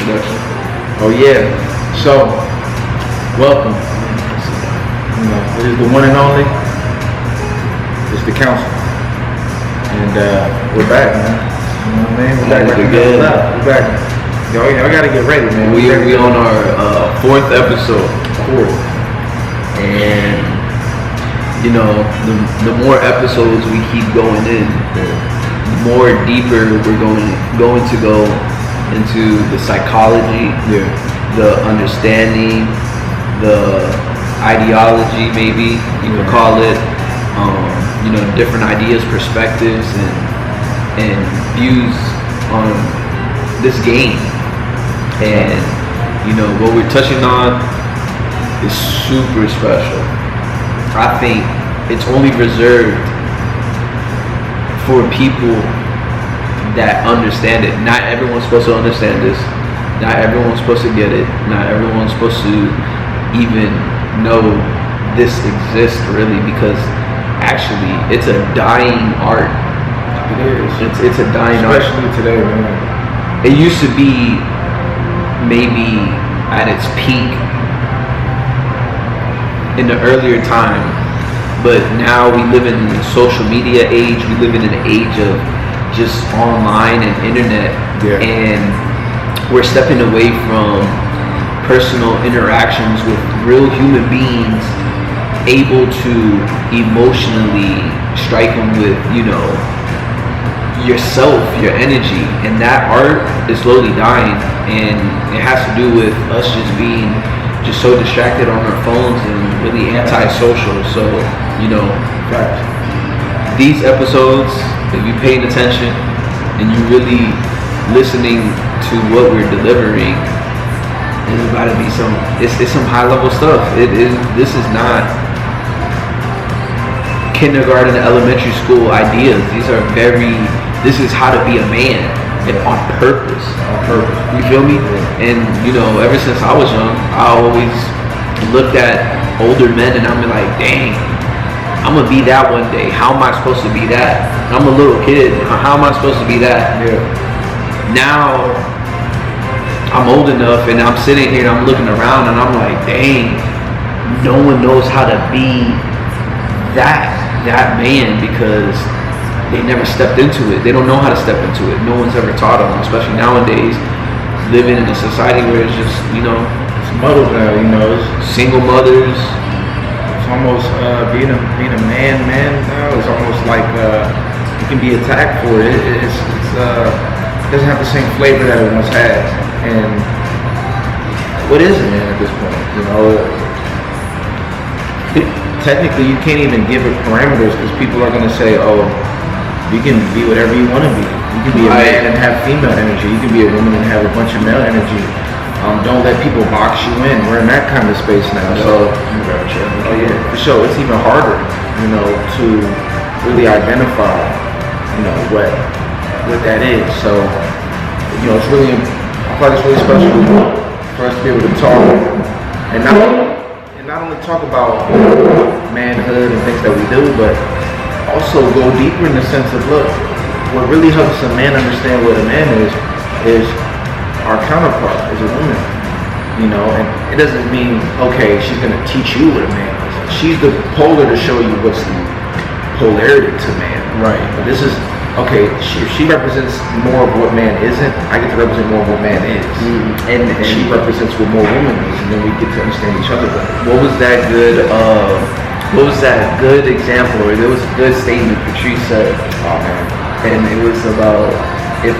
introduction. Oh yeah. So, welcome. You know, it is the one and only. It's the council, and we're back, man. You know what I mean? We're back. We're back. Y'all gotta get ready, man. We on our fourth episode. And you know, the more episodes we keep going in, the more deeper we're going to go into the psychology, the understanding, the ideology, maybe you could call it. You know, different ideas, perspectives, and views on this game. And you know, what we're touching on is super special. I think it's only reserved for people that understand it. Not everyone's supposed to understand this. Not everyone's supposed to get it. Not everyone's supposed to even know this exists, really, because actually it's a dying art. It is. It's a dying art. Especially today, man. It used to be maybe at its peak in the earlier time, but now we live in the social media age. We live in an age of just online and internet, and we're stepping away from personal interactions with real human beings, able to emotionally strike them with, you know, yourself, your energy. And that art is slowly dying, and it has to do with us just being just so distracted on our phones and really antisocial. So, you know, these episodes, if you're paying attention and you really listening to what we're delivering, it's about to be it's some high level stuff. This is not kindergarten, elementary school ideas. This is how to be a man, and on purpose. You feel me? And you know, ever since I was young, I always looked at older men and I'm like, dang, I'm gonna be that one day. How am I supposed to be that? I'm a little kid. How am I supposed to be that? Now I'm old enough and I'm sitting here and I'm looking around and I'm like, dang, no one knows how to be that man, because they never stepped into it. They don't know how to step into it. No one's ever taught them, especially nowadays, living in a society where it's just, you know, it's muddled now, you know. It's single mothers. It's almost being a man now. It's almost like you can be attacked for it. It doesn't have the same flavor that it once had. And what is it, man, at this point? You know, technically you can't even give it parameters, because people are going to say, oh, you can be whatever you want to be. You can be a man and have female energy. You can be a woman and have a bunch of male energy. Don't let people box you in. We're in that kind of space now. So, oh yeah, for sure. It's even harder, you know, to really identify, you know, what that is. So, you know, it's really, I thought it's really special for us to be able to talk and not only talk about manhood and things that we do, but also go deeper in the sense of, look, what really helps a man understand what a man is our counterpart is a woman, you know. And it doesn't mean, okay, she's gonna teach you what a man is. She's the polar to show you what's the polarity to man. Right. But this is, okay, she represents more of what man isn't. I get to represent more of what man is. And she represents what more woman is, and then we get to understand each other better. What was that good example, or there was a good statement Patrice said? Oh man. And it was about if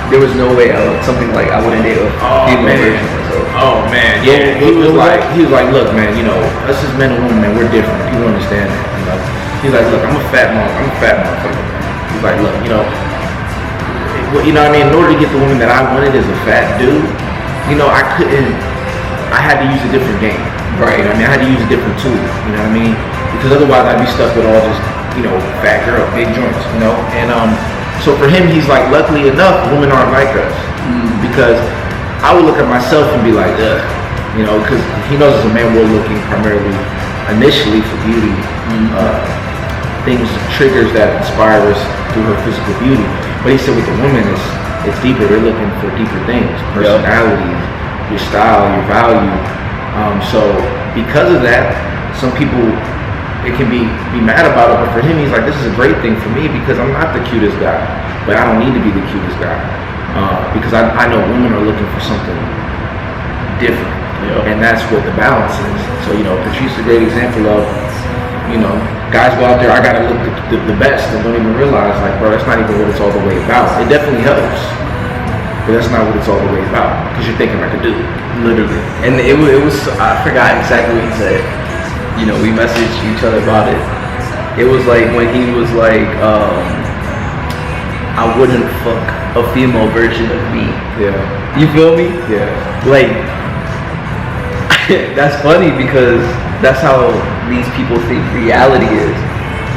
there was no way something like I wouldn't date a female version of myself. Oh man, yeah. He was like, look, man, you know, us as men and women, man, we're different. People understand that, you know. He's like, look, I'm a fat motherfucker. He's like, look, you know what I mean? In order to get the woman that I wanted as a fat dude, you know, I had to use a different game. Right. You know what I mean? I had to use a different tool. You know what I mean? Because otherwise I'd be stuck with all just, you know, fat girl, big joints, you know? And so for him, he's like, luckily enough, women aren't like us. Because I would look at myself and be like, ugh. You know, because he knows as a man we're looking primarily initially for beauty. Things, triggers that inspire us through her physical beauty. But he said with the woman, it's deeper. They're looking for deeper things, personalities, your style, your value. So because of that, some people, it can be mad about it, but for him, he's like, this is a great thing for me because I'm not the cutest guy, but I don't need to be the cutest guy because I know women are looking for something different, and that's what the balance is. So, Patrice is a great example of, guys go out there, I gotta look the best and don't even realize, like, bro, that's not even what it's all the way about. It definitely helps, but that's not what it's all the way about because you're thinking like a dude. Literally. And it was, I forgot exactly what he said. We messaged each other about it. It was like when he was like, I wouldn't fuck a female version of me. Yeah. You feel me? Yeah. Like, that's funny because that's how these people think reality is.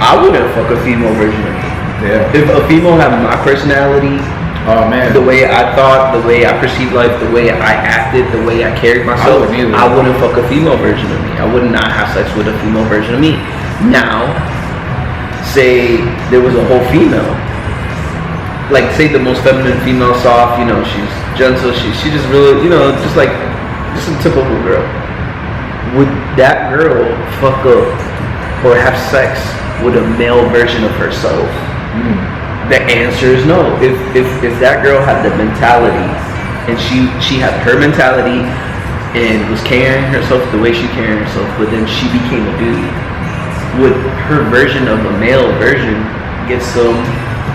I wouldn't fuck a female version of me. Yeah. If a female had my personality, oh man, the way I thought, the way I perceived life, the way I acted, the way I carried myself, I wouldn't fuck a female version of me. I would not have sex with a female version of me. Now, say there was a whole female, like say the most feminine female, soft, she's gentle, she just really, just a typical girl. Would that girl fuck up or have sex with a male version of herself? The answer is no. If that girl had the mentality and she had her mentality and was carrying herself the way she carried herself, but then she became a dude, would her version of a male version get some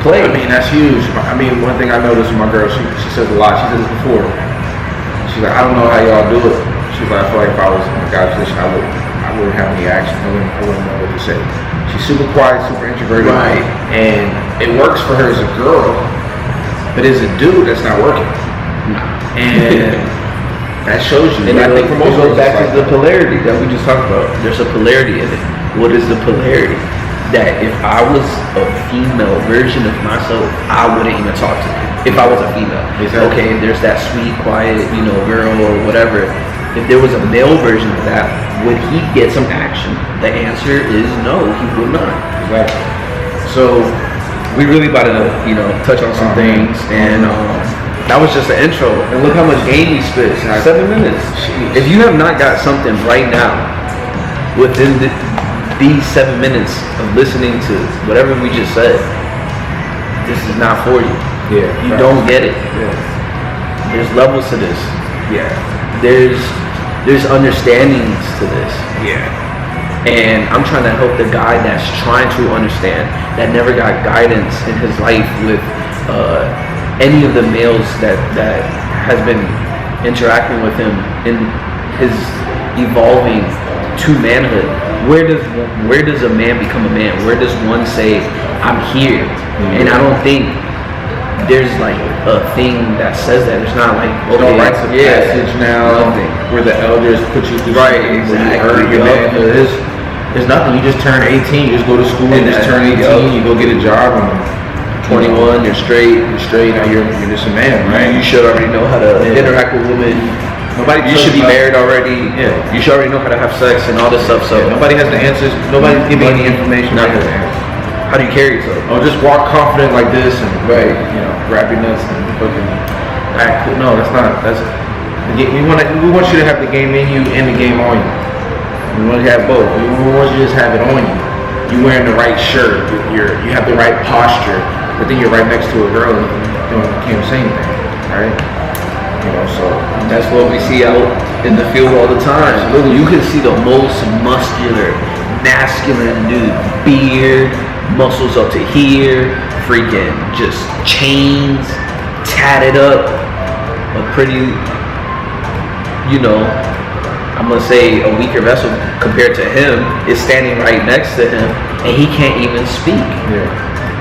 play? I mean, that's huge. I mean, one thing I noticed with my girl, she says a lot. She said this before. She's like, I don't know how y'all do it. She's like, I feel like if I was in a guy's position, I wouldn't have any action. I wouldn't know what to say. She's super quiet, super introverted, right? And it works for her as a girl, but as a dude, that's not working. And that shows you. And I think for most of us, back to the polarity that we just talked about. There's a polarity in it. What is the polarity? That if I was a female version of myself, I wouldn't even talk to you. If I was a female, exactly. Okay, there's that sweet, quiet, girl or whatever. If there was a male version of that, would he get some action? The answer is no, he would not. Exactly. So we really about to, touch on some things, and that was just the intro. And look how much game we spit. 7 minutes. Jeez. If you have not got something right now within these 7 minutes of listening to whatever we just said, this is not for you. Yeah. You don't get it. Yeah. There's levels to this. Yeah. There's understandings to this. Yeah. And I'm trying to help the guy that's trying to understand, that never got guidance in his life with any of the males that has been interacting with him in his evolving to manhood. Where does a man become a man? Where does one say, I'm here? And I don't think there's like a thing that says that. There's not like, no rites of passage now, nothing. Where the elders put you through exactly. There's nothing. You just turn 18, you just go to school, and you just turn 18, you go get a job, and 21, you're straight. Now you're just a man, right? You should already know how to interact with women. You should be married already. Yeah. You should already know how to have sex and all this stuff. So nobody has the answers. Nobody's giving any information. Nothing. How do you carry yourself? Oh, just walk confident like this and grab your nuts and fucking act cool. No, that's not. We want you to have the game in you and the game on you. We want you to have both. We want you to just have it on you. You wearing the right shirt. You have the right posture. But then you're right next to a girl and you can't say anything, right? So that's what we see out in the field all the time. Absolutely. You can see the most muscular, masculine dude, beard, muscles up to here, freaking just chains, tatted up, a pretty, I'm gonna say a weaker vessel compared to him is standing right next to him, and he can't even speak. Yeah.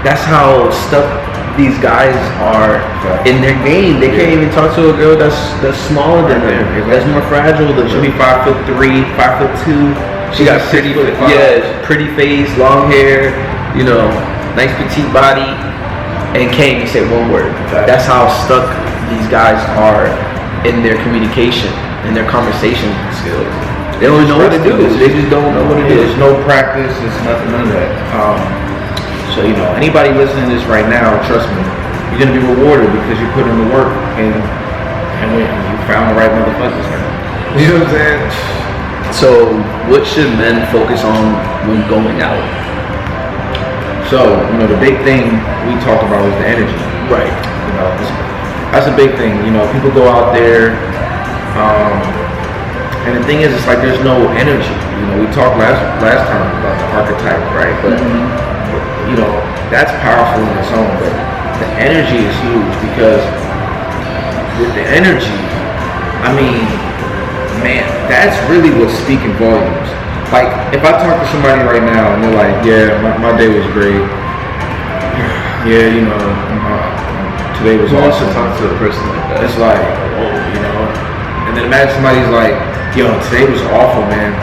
That's how stuck these guys are in their game. They can't even talk to a girl that's smaller than them, that's more fragile than them. She'll be 5'3", 5'2". She got pretty face, long hair, nice petite body, and can't even say one word. That's how stuck these guys are in their communication, in their conversation skills. They don't know what to do. They just don't know what to do. There's no practice. There's none of that. So anybody listening to this right now, trust me, you're gonna be rewarded because you put in the work and when you found the right motherfuckers. You know what I'm saying? So, what should men focus on when going out? So, the big thing we talked about was the energy. Right. That's a big thing. People go out there, and the thing is, it's like there's no energy. We talked last time about the archetype, right? But that's powerful in its own. But the energy is huge because with the energy, man, that's really what's speaking volumes. Like, if I talk to somebody right now and they're like, yeah, my day was great. Yeah, today was Who wants awesome. to talk to a person like that? It's like, and then imagine somebody's like, yo, today was awful, man.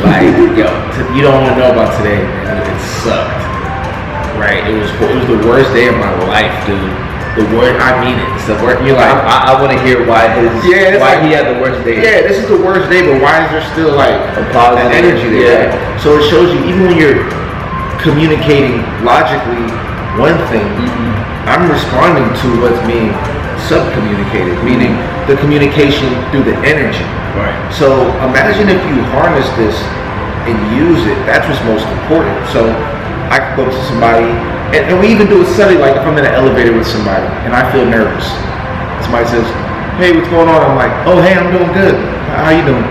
Like, yo, you don't want to know about today, man. It sucked. Right? It was the worst day of my life, dude. The word, I mean it. It's the word. You're like, I want to hear why he had the worst day. Yeah, this is the worst day, but why is there still like a positive energy there? Yeah. So it shows you, even when you're communicating logically one thing, I'm responding to what's being subcommunicated, meaning the communication through the energy. Right. So imagine if you harness this and use it. That's what's most important. So I could go to somebody. And we even do it subtly, like if I'm in an elevator with somebody and I feel nervous. Somebody says, hey, what's going on? I'm like, oh, hey, I'm doing good. How you doing?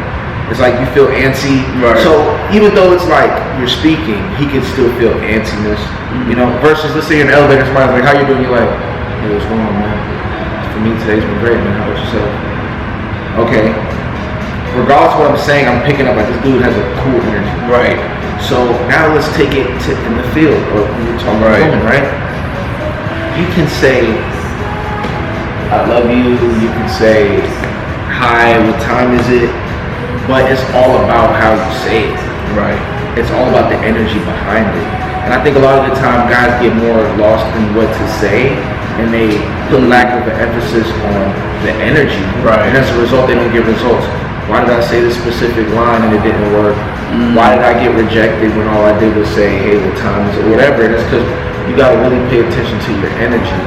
It's like you feel antsy. Right. So even though it's like you're speaking, he can still feel antsiness, versus let's say you're in an elevator, somebody's like, how you doing? You're like, hey, what's going on, man? For me, today's been great, man. How about yourself? Okay. Regardless of what I'm saying, I'm picking up like this dude has a cool energy. Right. So now let's take it in the field, or we were talking about women, right? You can say, I love you. You can say, hi, what time is it? But it's all about how you say it. Right. It's all about the energy behind it. And I think a lot of the time guys get more lost in what to say, and they put lack of emphasis on the energy. Right. And as a result, they don't get results. Why did I say this specific line and it didn't work? Why did I get rejected when all I did was say, hey, what time is it, or whatever? And it's because you got to really pay attention to your energy.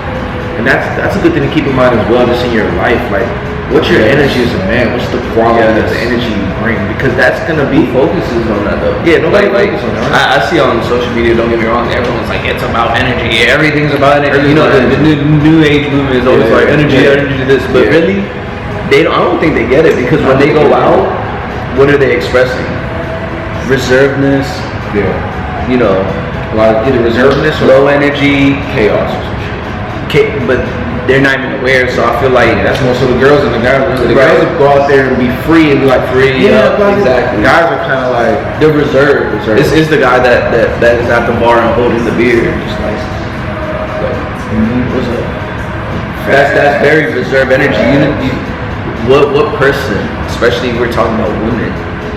And that's a good thing to keep in mind as well, just in your life. Like, what's your energy as a man? What's the quality of the energy you bring? Because that's going to be... Who focuses on that, though? Yeah, nobody focuses on that. Right? I see on social media, don't get me wrong, everyone's like, it's about energy. Everything's about energy. The new age movement is always like, energy this. But really, I don't think they get it, because when they go out, what are they expressing? Reservedness. Yeah. A lot of either reservedness or low energy, chaos or some shit. But they're not even aware. So I feel like that's most of the girls and the guys. The girls will go out there and be free and be like, exactly. Guys are kind of like they're reserved. It's the guy that is at the bar and holding the beer, just like, what's up? That's very reserved energy. What person, especially if we're talking about women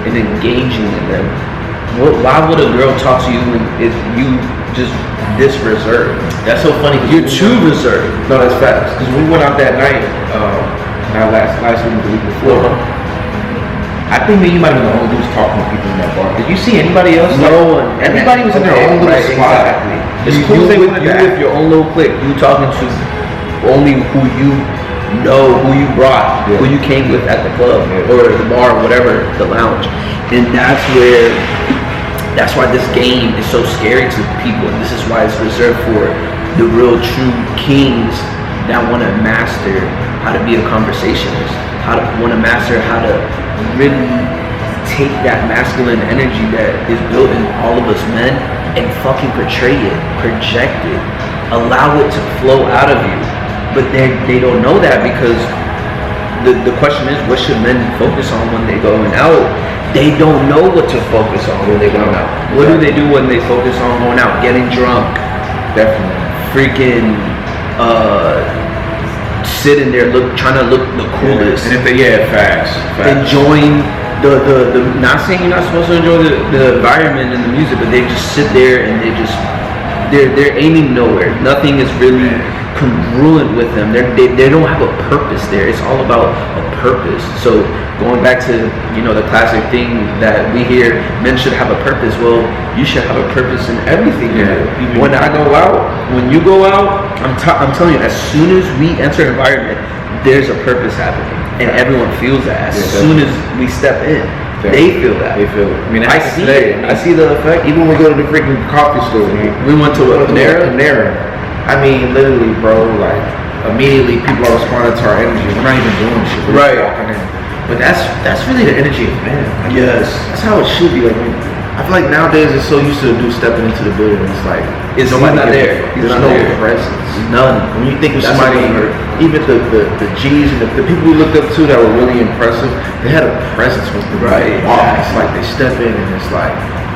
and engaging in them, why would a girl talk to you if you just this reserved? That's so funny. You're too reserved. No, that's facts. Because we went out that night, not last week, the week before. I think that you might have been the only dudes talking to people in that bar. Did you see anybody else? No one. Everybody was in their own little spot. Exactly. It's cool with your own little clique. You talking to only who you know, who you brought, who you came with at the club or the bar, or whatever, the lounge. And that's why this game is so scary to people, and this is why it's reserved for the real true kings that want to master how to be a conversationalist, want to master how to really take that masculine energy that is built in all of us men and fucking portray it, project it, allow it to flow out of you. But they don't know that, because the question is, what should men focus on when they're going out? They don't know what to focus on when they're going out. What do they do when they focus on going out? Getting drunk. Definitely. Freaking sitting there trying to look the coolest. And if they facts. Enjoying the not saying you're not supposed to enjoy the environment and the music, but they just sit there and they're aiming nowhere. Nothing is really congruent with them. They don't have a purpose there. It's all about a purpose. So going back to the classic thing that we hear, men should have a purpose. Well, you should have a purpose in everything. When I go out, when you go out, I'm telling you, as soon as we enter an environment, there's a purpose happening, and everyone feels that. As soon as we step in, they feel that. They feel it. I mean, I see it. I see the effect. Even when we go to the freaking coffee store, we went to Panera. I mean, literally, bro, like, immediately people are responding to our energy. We're not even doing shit. We're right. Walking in. But that's really the energy of man. Like, yes. That's how it should be. Like, I feel like nowadays it's so used to a dude stepping into the building. It's like, it's nobody not there. There's no presence. None. When you think of somebody, even the G's and the people we looked up to that were really impressive, they had a presence with them. Right. It's like they step in and it's like,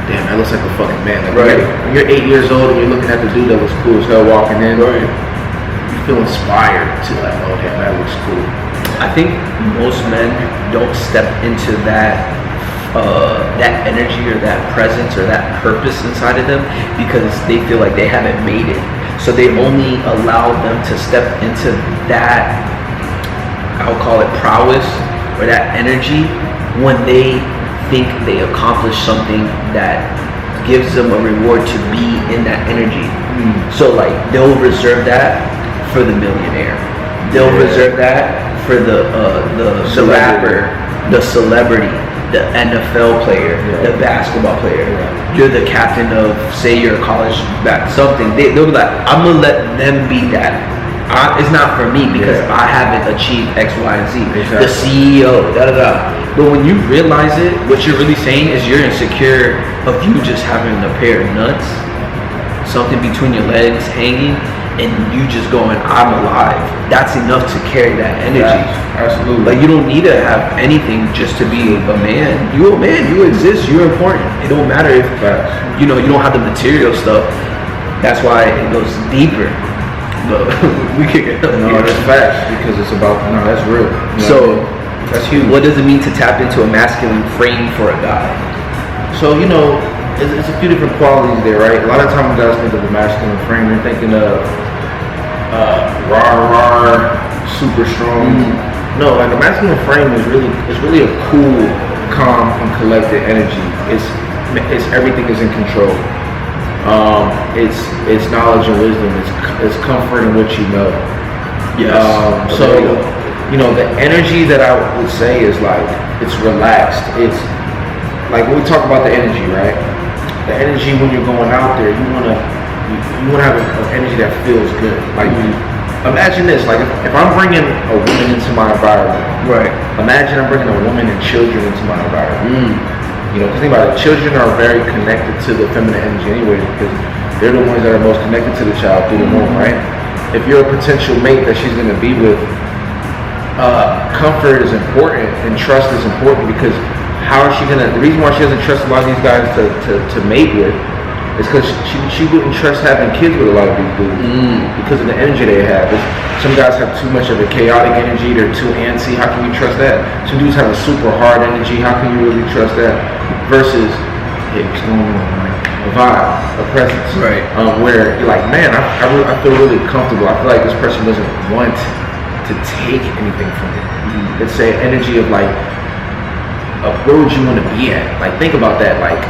damn, that looks like a fucking man. Like, right. When you're 8 years old and you're looking at the dude that was cool as hell walking in, right, you feel inspired to like, oh damn, that looks cool. I think most men don't step into that energy or that presence or that purpose inside of them because they feel like they haven't made it. So they only allow them to step into that, I'll call it prowess or that energy when they think they accomplished something that gives them a reward to be in that energy. So like they'll reserve that for the millionaire. They'll reserve that for the rapper, the celebrity, the NFL player, the basketball player. You're the captain of, say you're a college back something. They'll be like, I'm gonna let them be that. It's not for me because I haven't achieved X, Y, and Z. Exactly. The CEO, But when you realize it, what you're really saying is you're insecure of you just having a pair of nuts, something between your legs hanging, and you just going, I'm alive. That's enough to carry that energy. Absolutely. Like you don't need to have anything just to be a man. You a man. You exist. You're important. It don't matter if you don't have the material stuff. That's why it goes deeper. But we can get that's facts because it's about that's real. So that's huge. What does it mean to tap into a masculine frame for a guy? So it's a few different qualities there, right? A lot of times guys think of a masculine frame, they're thinking of rah, super strong. No, like a masculine frame is really a cool, calm, and collected energy. It's everything is in control. It's knowledge and wisdom. It's comfort in what you know. Yes. So the energy that I would say is like it's relaxed. It's like when we talk about the energy, right? The energy when you're going out there, you wanna have an energy that feels good. Like imagine this, like if I'm bringing a woman into my environment, right? Imagine I'm bringing a woman and children into my environment. Because think about it, children are very connected to the feminine energy anyway, because they're the ones that are most connected to the child through the womb, right? If you're a potential mate that she's gonna be with, comfort is important and trust is important because the reason why she doesn't trust a lot of these guys to mate with is because she wouldn't trust having kids with a lot of these dudes because of the energy they have. Some guys have too much of a chaotic energy, they're too antsy, how can you trust that? Some dudes have a super hard energy, how can you really trust that? Versus, hey, what's going on, like a vibe, a presence, right? Where you're like, man, I feel really comfortable. I feel like this person doesn't want to take anything from me. It's an energy of like, where would you want to be at? Like, think about that. Like,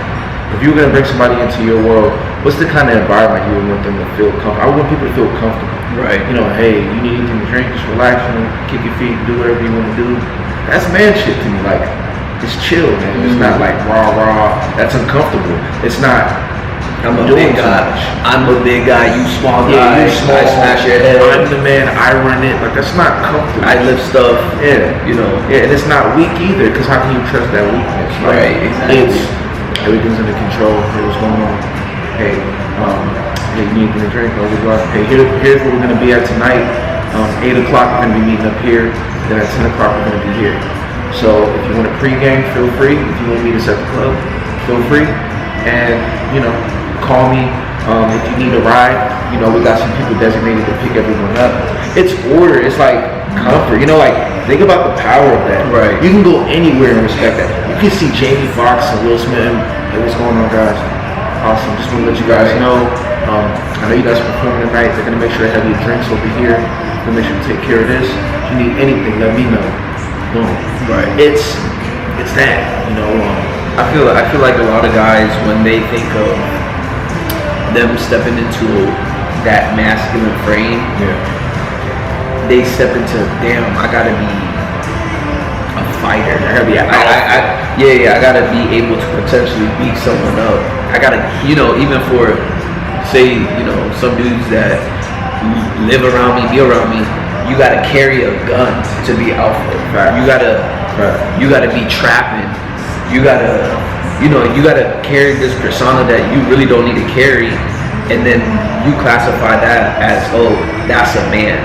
if you were gonna bring somebody into your world, what's the kind of environment you would want them to feel comfortable? I want people to feel comfortable. Right. Hey, you need anything to drink? Just relax, kick your feet, do whatever you want to do. That's man shit to me. Like, it's chill, man. It's not like rah. That's uncomfortable. It's not. I'm a big guy. I'm a big guy. You small guy. You small. I smash your head. I'm the man. I run it. Like, that's not comfortable. I lift stuff. Yeah. Yeah, and it's not weak either. Because how can you trust that weakness? Like, right. Exactly. Everything's under control. Hey, what's going on? Hey, you need anything to drink? Hey, here's where we're gonna be at tonight. 8 o'clock we're gonna be meeting up here. Then at 10 o'clock we're gonna be here. So if you want a pregame, feel free. If you want to meet us at the club, feel free. And call me. If you need a ride, we got some people designated to pick everyone up. It's order. It's like comfort. Think about the power of that. Right. You can go anywhere and respect that. You can see Jamie Foxx and Will Smith. Hey, what's going on, guys? Awesome. Just want to let you guys know. I know you guys are performing tonight. They're gonna make sure they have your drinks over here. They'll make sure to take care of this. If you need anything, let me know. Boom. Right. It's that. You know. I feel like a lot of guys, when they think of them stepping into that masculine frame, they step into, damn, I gotta be a fighter. I gotta be I gotta be able to potentially beat someone up. I gotta, even for, say, some dudes that live around me, be around me, you gotta carry a gun to be alpha. Right. You gotta be trapping. You gotta carry this persona that you really don't need to carry, and then you classify that as, oh, that's a man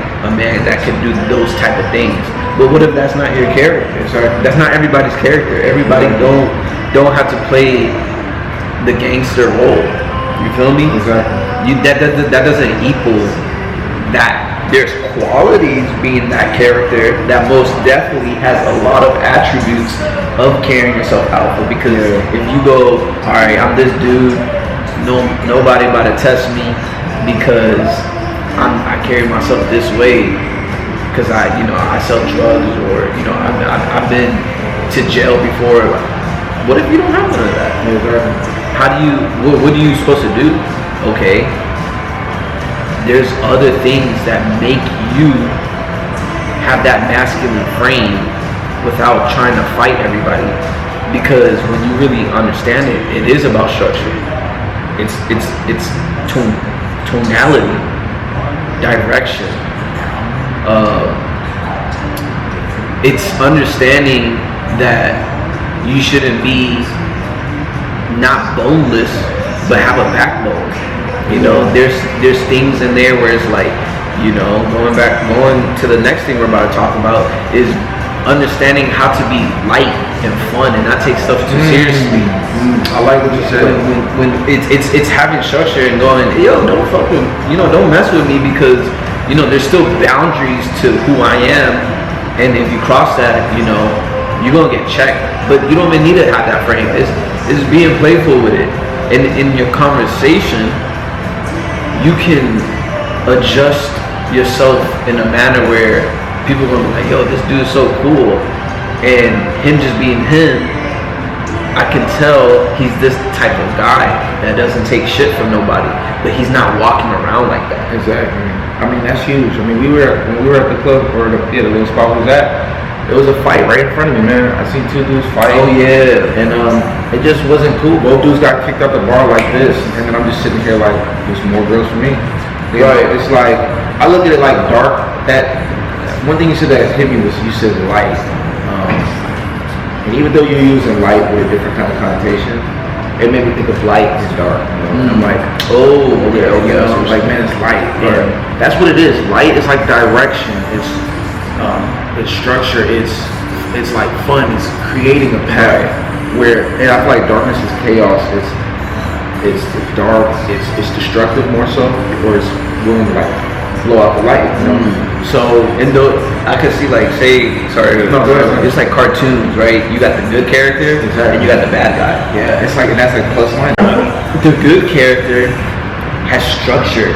that can do those type of things. But what if that's not your character? That's not everybody's character. Everybody don't have to play the gangster role. You feel me? Exactly. That doesn't equal that. There's qualities being that character that most definitely has a lot of attributes of carrying yourself alpha. Because if you go, all right, I'm this dude, nobody about to test me because I carry myself this way because I sell drugs, or I've been to jail before. What if you don't have none of that? How do you? What are you supposed to do? Okay. There's other things that make you have that masculine frame without trying to fight everybody. Because when you really understand it, it is about structure. It's tonality, direction. It's understanding that you shouldn't be not boneless, but have a backbone. There's things in there where it's like, going to the next thing we're about to talk about is understanding how to be light and fun and not take stuff too seriously. I like what you said. When it's having structure and going, yo, don't fuck with, don't mess with me, because there's still boundaries to who I am, and if you cross that, you're gonna get checked. But you don't even need to have that frame. It's being playful with it, and in your conversation, you can adjust yourself in a manner where people are gonna be like, yo, this dude is so cool, and him just being him, I can tell he's this type of guy that doesn't take shit from nobody, but he's not walking around like that. Exactly. I mean, that's huge. I mean, when we were at the club, or the little spot we was at, there was a fight right in front of me, man. I seen two dudes fight. Oh yeah. And it just wasn't cool. Both dudes got kicked out the bar like this, and then I'm just sitting here like, there's more girls for me. Right. It's like, I look at it like dark. That one thing you said that hit me was, you said light. And even though you're using light with a different kind of connotation, it made me think of light is dark. And I'm like, oh, okay. I'm like, man, it's light. And that's what it is. Light is like direction. It's structure. It's like fun. It's creating a path where, and I feel like darkness is chaos. It's dark. It's destructive more so, or it's willing to like blow out the light. So, and I could see, like, it's like cartoons, right? You got the good character, and you got the bad guy. Yeah, it's like, and that's like plus line. The good character has structure.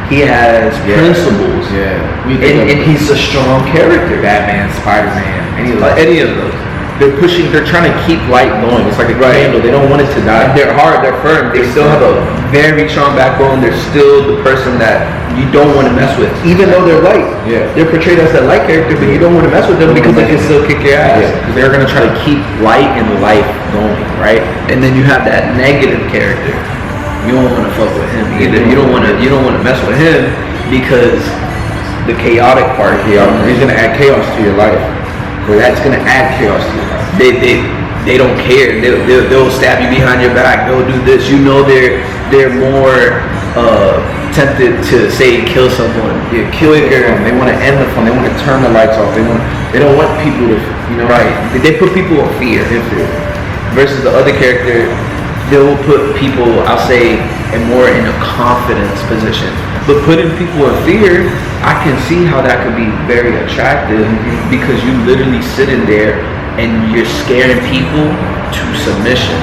He has principles. Yeah, and he's a strong character. Batman, Spider-Man, any of those. They're trying to keep light going. It's like a candle. They don't want it to die. They're hard, they're firm. They still have a very strong backbone. They're still the person that you don't want to mess with. Even though they're light. Yeah. They're portrayed as that light character, but you don't want to mess with them because they can still kick your ass. Yeah, because they're going to try to keep light and life going, right? And then you have that negative character. You don't want to fuck with him either. You don't want to mess with him because the chaotic part. He's going to add chaos to your life. Or that's going to add chaos to your life. They don't care. They'll stab you behind your back. They'll do this. They're more tempted to say kill someone. Yeah, quicker. They want to end the fun. They want to turn the lights off. They don't want people to, right. They put people in fear. Versus the other character, they'll put people, I'll say, more in a confidence position. But putting people in fear, I can see how that could be very attractive because you literally sitting there and you're scaring people to submission.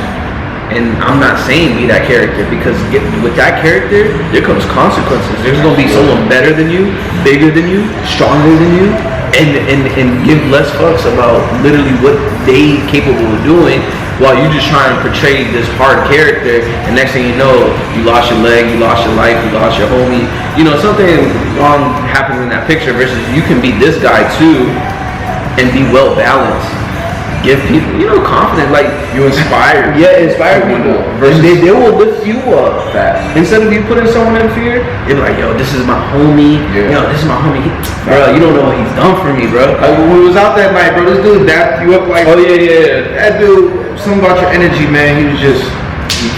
And I'm not saying be that character, because with that character, there comes consequences. There's gonna be someone better than you, bigger than you, stronger than you, and give less fucks about literally what they capable of doing, while you just try and portray this hard character, and next thing you know, you lost your leg, you lost your life, you lost your homie. You know, something wrong happens in that picture, versus you can be this guy too and be well balanced. Give people, confident, like you inspire. Yeah, inspire people. Versus they will lift you up fast. Instead of you putting someone in fear, they're like, yo, this is my homie. Yeah. Yo, this is my homie. Bro, you don't know what he's done for me, bro. Like when we was out that night, bro, this dude dapped you up like, oh yeah. That dude, something about your energy, man. He was just,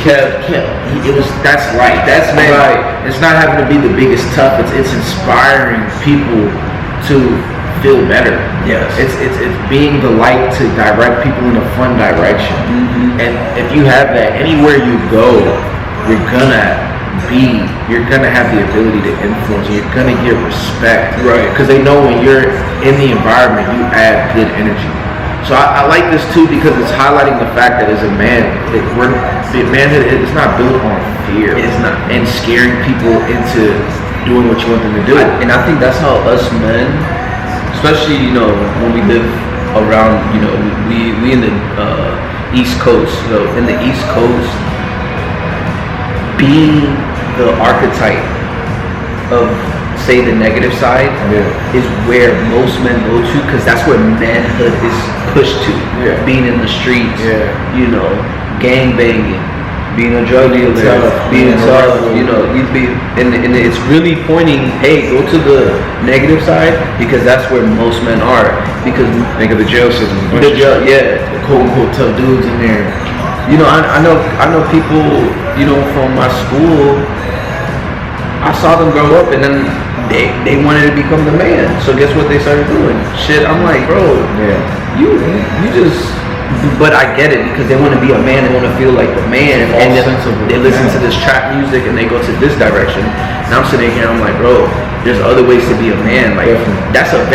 that's right. That's man. Right. It's not having to be the biggest tough. It's inspiring people to feel better. Yes. It's being the light to direct people in a fun direction. Mm-hmm. And if you have that anywhere you go, you're gonna have the ability to influence. You're gonna get respect. Right. Because they know when you're in the environment, you add good energy. So I like this too, because it's highlighting the fact that as a man, manhood is not built on fear. It's not. And scaring people into doing what you want them to do. And I think that's how us men, especially when we live around, we in the East Coast. So in the East Coast, being the archetype of, say, the negative side, is where most men go to, because that's where manhood is pushed to. Yeah. Being in the streets, Yeah. gang banging, being a drug dealer, being tough, you'd be, and it's really pointing, hey, go to the negative side, because that's where most men are. Because think of the jail system. the quote unquote tough dudes in there. I know people, from my school. I saw them grow up, and then they wanted to become the man. So guess what they started doing? Shit, I'm like, bro, you just. But I get it, because they want to be a man, they want to feel like the man, and they listen to this trap music and they go to this direction. And I'm sitting here, I'm like, bro, there's other ways to be a man. Like that's that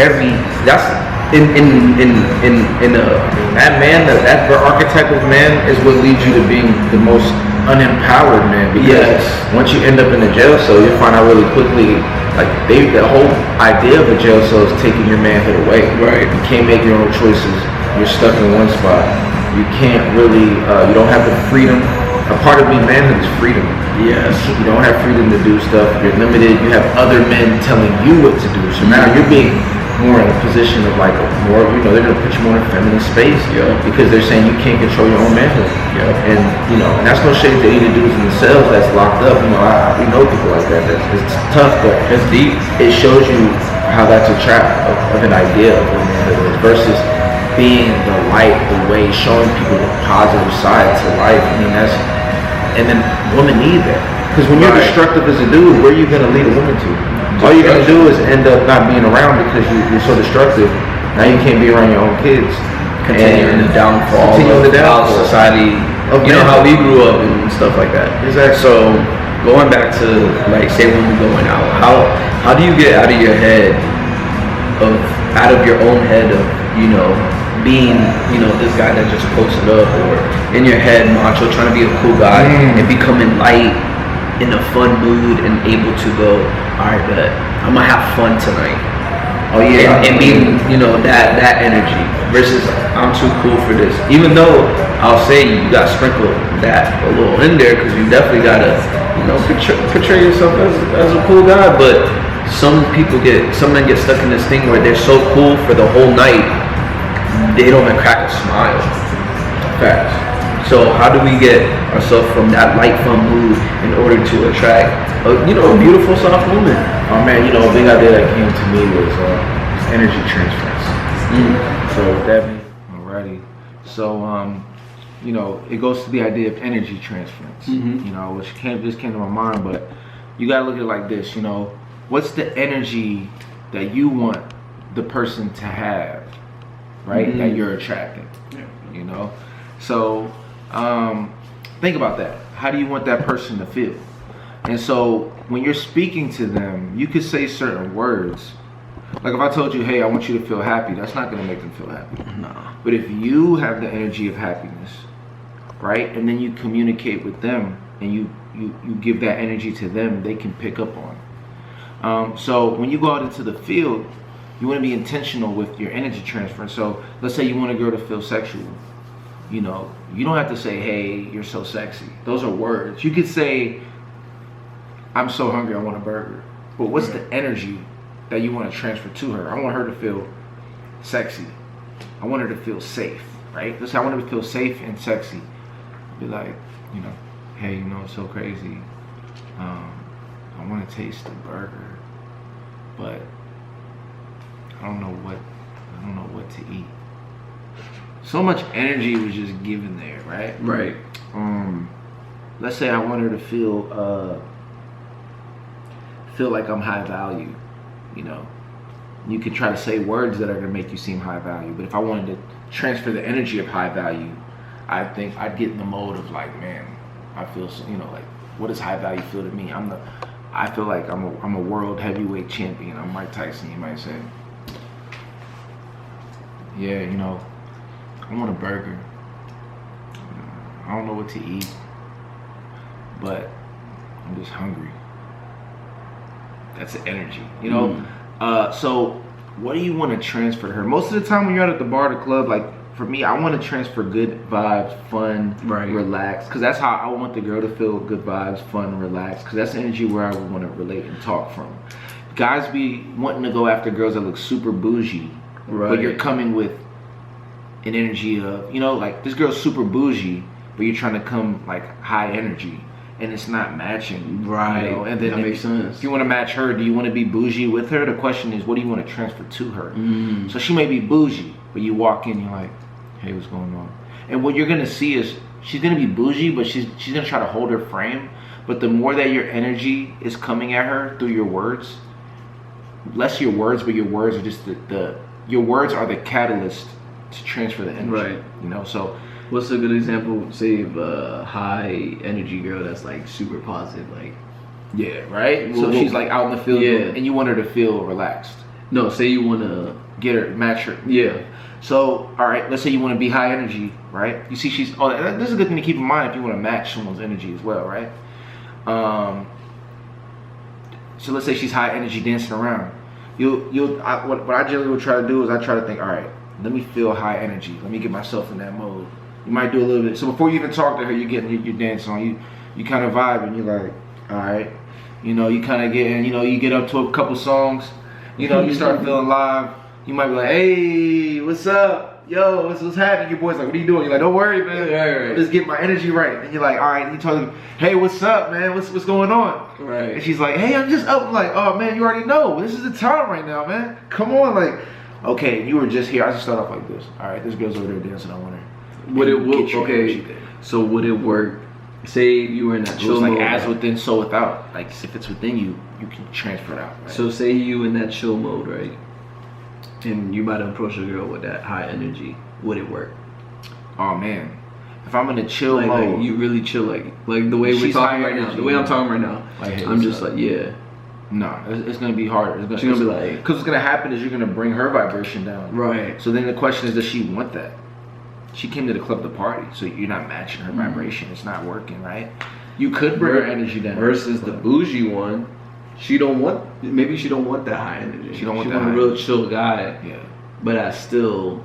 archetype of man is what leads you to being the most unempowered man. Because once you end up in a jail cell, you'll find out really quickly, like the whole idea of a jail cell is taking your manhood away. Right. You can't make your own choices. You're stuck in one spot. You can't really, you don't have the freedom. A part of being manhood is freedom. Yes. You don't have freedom to do stuff. You're limited. You have other men telling you what to do. So now you're being more in a position of like they're going to put you more in a feminine space. Because they're saying you can't control your own manhood. And and that's no shade to any dudes in the cells that's locked up. We know people like that. It's tough, but it's deep. It shows you how that's a trap of an idea of what manhood is versus being the light, the way, showing people the positive side to life. And then women need that. Because when you're destructive as a dude, where are you going to lead a woman to? All you're going to do is end up not being around because you're so destructive. Now you can't be around your own kids. Continuing the downfall of society. How we grew up and stuff like that. Exactly. So going back to, like, say when we're going out, how do you get out of your head out of your own head of being, this guy that just posted up, or in your head, macho, trying to be a cool guy, and becoming light, in a fun mood, and able to go, all right, but I'm gonna have fun tonight. Oh yeah. And being, that energy versus I'm too cool for this. Even though I'll say you got to sprinkle that a little in there, because you definitely gotta, portray yourself as a cool guy. But some men get stuck in this thing where they're so cool for the whole night, they don't even crack a smile. Facts. So how do we get ourselves from that light, fun mood in order to attract a beautiful, soft woman? Oh man, a big idea that came to me was energy transference. So with that being, alrighty. So it goes to the idea of energy transference. Which just came to my mind, but you gotta look at it like this. What's the energy that you want the person to have, right? That you're attracting. So think about that. How do you want that person to feel? And so when you're speaking to them, you could say certain words. Like if I told you, hey, I want you to feel happy, that's not going to make them feel happy. No. But if you have the energy of happiness, right? And then you communicate with them, and you give that energy to them, they can pick up on. So when you go out into the field, you want to be intentional with your energy transfer. So let's say you want a girl to feel sexual. You know, you don't have to say, hey, you're so sexy. Those are words. You could say, I'm so hungry, I want a burger. But what's the energy that you want to transfer to her? I want her to feel sexy. I want her to feel safe, right? Let's say I want her to feel safe and sexy. Be like, you know, hey, you know, it's so crazy. I want to taste the burger, but I don't know what to eat. So much energy was just given there, right? Right. Let's say I want her to feel like I'm high value, you know. You could try to say words that are gonna make you seem high value, but if I wanted to transfer the energy of high value, I think I'd get in the mode of like, man, I feel so, you know, like, what does high value feel to me? I feel like I'm a world heavyweight champion. I'm Mike Tyson, you might say. Yeah, you know, I want a burger. I don't know what to eat, but I'm just hungry. That's the energy, you know? So what do you want to transfer to her? Most of the time when you're out at the bar or the club, like for me, I want to transfer good vibes, fun, relaxed. Because that's how I want the girl to feel, good vibes, fun, relaxed. Because that's the energy where I would want to relate and talk from. Guys be wanting to go after girls that look super bougie. But you're coming with an energy of, you know, like this girl's super bougie, but you're trying to come like high energy. And it's not matching, right? You know? And then that makes sense. If you want to match her, do you want to be bougie with her? The question is, what do you want to transfer to her? So she may be bougie, but you walk in, you're like, hey, what's going on? And what you're gonna see is she's gonna be bougie, but she's gonna try to hold her frame. But the more that your energy is coming at her through your words, less your words, but your words are just your words are the catalyst to transfer the energy. Right. You know, so. What's a good example, say, of a high energy girl that's like super positive, like? Yeah, right? So she's like out in the field, and you want her to feel relaxed. No, say you want to get her, match her. Yeah. So, all right, let's say you want to be high energy, right? You see she's, this is a good thing to keep in mind if you want to match someone's energy as well, right? So let's say she's high energy dancing around. What I generally would try to do is I try to think, all right, let me feel high energy. Let me get myself in that mode. You might do a little bit. So before you even talk to her, you're getting your dance on. You kind of vibe and you're like, all right. You know, you kind of get in, you know, you get up to a couple songs. You know, you start feeling live. You might be like, hey, what's up? Yo, what's happening? Your boy's like, what are you doing? You're like, don't worry, man. Right. Just get my energy right. And you're like, all right. You tell them, hey, what's up, man? What's going on? Right. And she's like, hey, I'm just up. I'm like, oh, man, you already know. This is the time right now, man. Come on. Like, okay, you were just here. I just start off like this. All right, this girl's over there dancing. I want her. So would it work? Say you were in that chill mode. Like as within, so without. Like if it's within you, you can transfer it out. Right? So say you in that chill mode, right? And you might approach a girl with that high energy. Would it work? Oh man, if I'm in a chill mode, like you really chill, like the way we're talking right now. The way I'm talking right now, like, hey, I'm just like, yeah. No, it's gonna be hard. She's gonna be like, because what's gonna happen is you're gonna bring her vibration down. Right. So then the question is, does she want that? She came to the club to party, so you're not matching her vibration. It's not working, right? You could bring her energy down. Versus the bougie one, maybe she don't want that high energy. She want a real chill guy. Yeah. But that still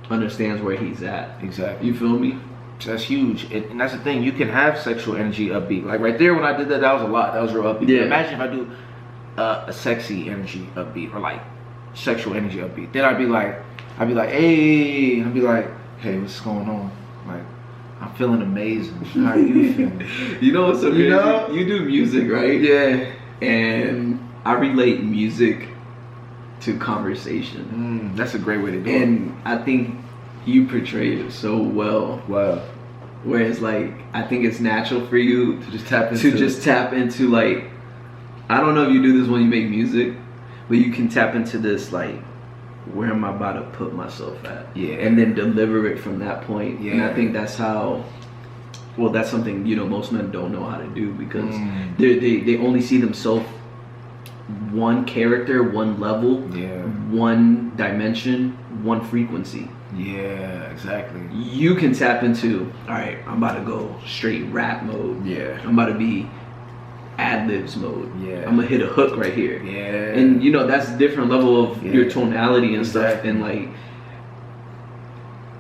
understands where he's at. Exactly. You feel me? That's huge, and that's the thing. You can have sexual energy upbeat. Like right there when I did that, that was a lot. That was real upbeat. Yeah. Imagine if I do a sexy energy upbeat or like sexual energy upbeat. Then I'd be like, hey, and I'd be like, hey, what's going on? Like, I'm feeling amazing. How are you feeling? You know what's so crazy? You know? You do music, right? Yeah. And I relate music to conversation. That's a great way to do it. And I think you portray it so well. Wow. Whereas like I think it's natural for you to just tap into like, I don't know if you do this when you make music, but you can tap into this like, where am I about to put myself at? Yeah. And then deliver it from that point. Yeah. And I think that's how, well, that's something, you know, most men don't know how to do because they only see themselves one character, one level, one dimension, one frequency. Yeah, exactly. You can tap into, all right, I'm about to go straight rap mode. Yeah. I'm about to be ad-libs mode. Yeah. I'm gonna hit a hook right here. Yeah. And you know, that's a different level of your tonality and stuff. Exactly. And like,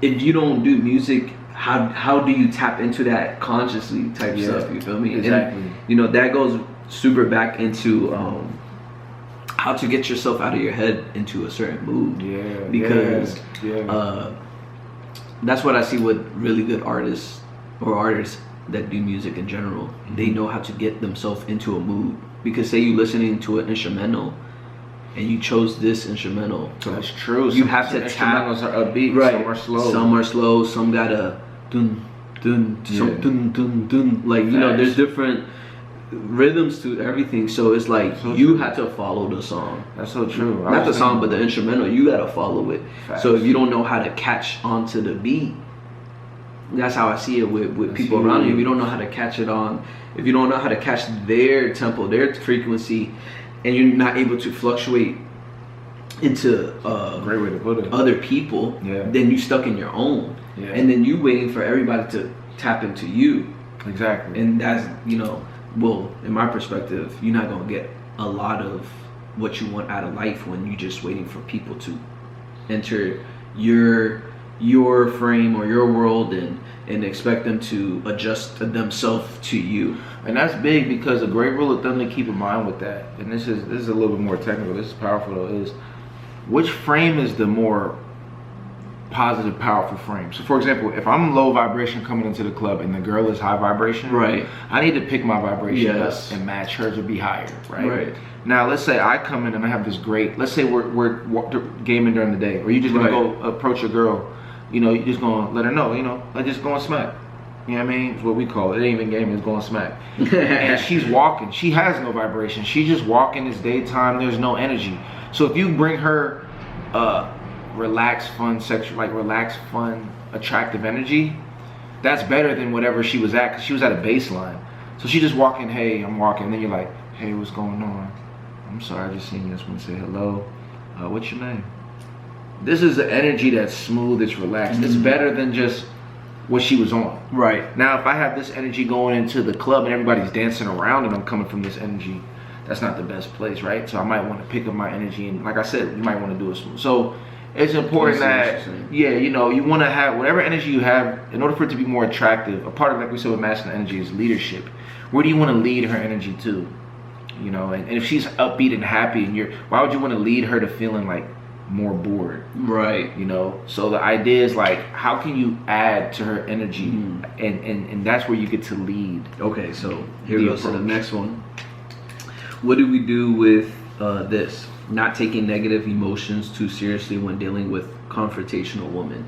if you don't do music, how do you tap into that consciously type stuff? You feel me? Exactly. And, you know, that goes super back into how to get yourself out of your head into a certain mood. Yeah. Because yeah. That's what I see with really good artists or artists that do music in general. They know how to get themselves into a mood. Because say you listening to an instrumental and you chose this instrumental. That's true. You have to tap. Instrumentals are upbeat, Right. some are slow. Some are slow, some got a dun dun, some dun dun dun. Like, you know, there's different rhythms to everything. So it's like you had to follow the song. That's so true. Not the song, but the instrumental. You gotta follow it. Facts. So if you don't know how to catch onto the beat, that's how I see it with people around you. If you don't know how to catch it on, if you don't know how to catch their tempo, their frequency, and you're not able to fluctuate into Great way to put it. other people, then you stuck in your own. Yeah. And then you waiting for everybody to tap into you. Exactly. And that's, you know, well, in my perspective, you're not gonna get a lot of what you want out of life when you're just waiting for people to enter your frame or your world and expect them to adjust themselves to you. And that's big, because a great rule of thumb to keep in mind with that, and this is a little bit more technical, this is powerful though, is which frame is the more positive, powerful frame. So for example, if I'm low vibration coming into the club and the girl is high vibration, Right. I need to pick my vibration Yes. up and match hers to be higher, right? Right. Now let's say I come in and I have this great, let's say we're gaming during the day, or you just gonna go approach a girl, you know, you just gonna let her know, you know, like just going smack. You know what I mean? It's what we call it. It ain't even gaming, it's going smack. And she's walking. She has no vibration. She's just walking. It's daytime. There's no energy. So if you bring her relaxed, fun, attractive energy, that's better than whatever she was at, because she was at a baseline. So she just walking, hey, I'm walking. And then you're like, hey, what's going on? I'm sorry, I just seen you. I just want to say hello. What's your name? This is the energy that's smooth, it's relaxed. It's better than just what she was on. Right. Now, if I have this energy going into the club and everybody's dancing around and I'm coming from this energy, that's not the best place, right? So I might want to pick up my energy, and like I said, you might want to do it smooth. So it's important that, you know, you want to have whatever energy you have in order for it to be more attractive. A part of, like we said with masculine energy, is leadership. Where do you want to lead her energy to? You know, and if she's upbeat and happy, and why would you want to lead her to feeling like more bored? Right. You know, so the idea is like, how can you add to her energy, and that's where you get to lead. Okay, so here we go to the next one. What do we do with this? Not taking negative emotions too seriously when dealing with confrontational women.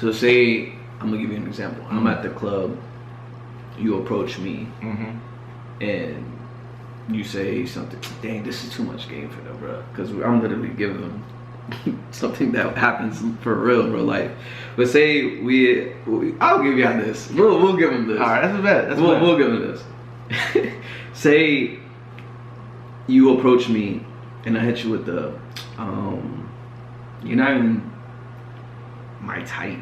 So say, I'm gonna give you an example. I'm at the club, you approach me, and you say something, dang, this is too much game for them, bro. Because I'm literally giving them something that happens for real life. But say I'll give y'all this. We'll give them this. All right, that's a bet. We'll give them this. Say you approach me and I hit you with the, you're not even my type.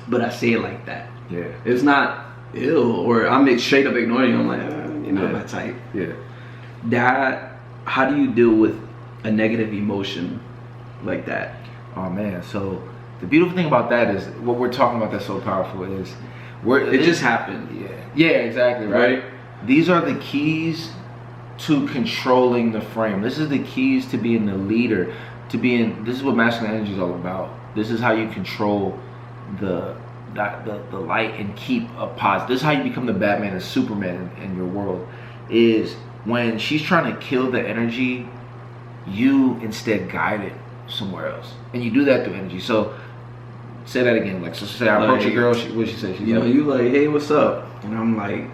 But I say it like that. Yeah. It's not ill, or I'm straight up ignoring you. I'm like, you're not my type. Yeah. That, how do you deal with a negative emotion like that? Oh man, so the beautiful thing about that is what we're talking about that's so powerful is it just happened. Yeah, exactly, right? These are the keys to controlling the frame. This is the keys to being the leader, this is what masculine energy is all about. This is how you control the light and keep a positive. This is how you become the Batman and Superman in your world, is when she's trying to kill the energy, you instead guide it somewhere else, and you do that through energy. So say that again, like, so say I approach a girl, what she say? She's like, you like, hey, what's up? And I'm like,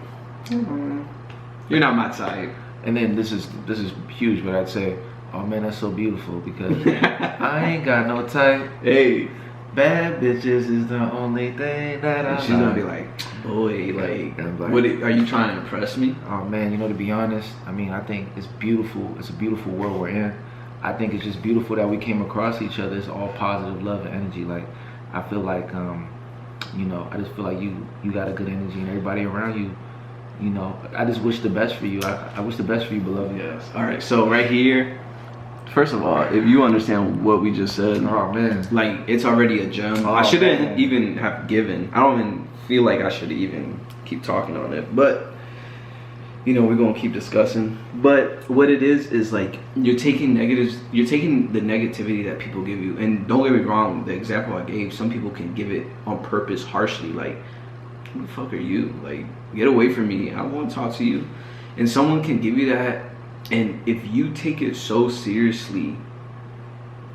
you're not my type. And then this is huge, but I'd say, oh man, that's so beautiful, because I ain't got no type. Hey, bad bitches is the only thing that I. She's gonna be like, boy, like, what are you trying to impress me? Oh man, you know, to be honest, I mean, I think it's beautiful. It's a beautiful world we're in. I think it's just beautiful that we came across each other. It's all positive love and energy. Like, I feel like, you know, I just feel like you got a good energy, and everybody around you, you know, I just wish the best for you. I wish the best for you, beloved. Yes. All right. So right here, first of all, if you understand what we just said, Oh man, like it's already a gem. Oh, I shouldn't man. even have given. I don't even feel like I should even keep talking on it, but you know, we're gonna keep discussing. But what it is like you're taking negatives, you're taking the negativity that people give you. And don't get me wrong, the example I gave, some people can give it on purpose harshly, like, who the fuck are you? Like, get away from me. I don't want to talk to you. And someone can give you that, and if you take it so seriously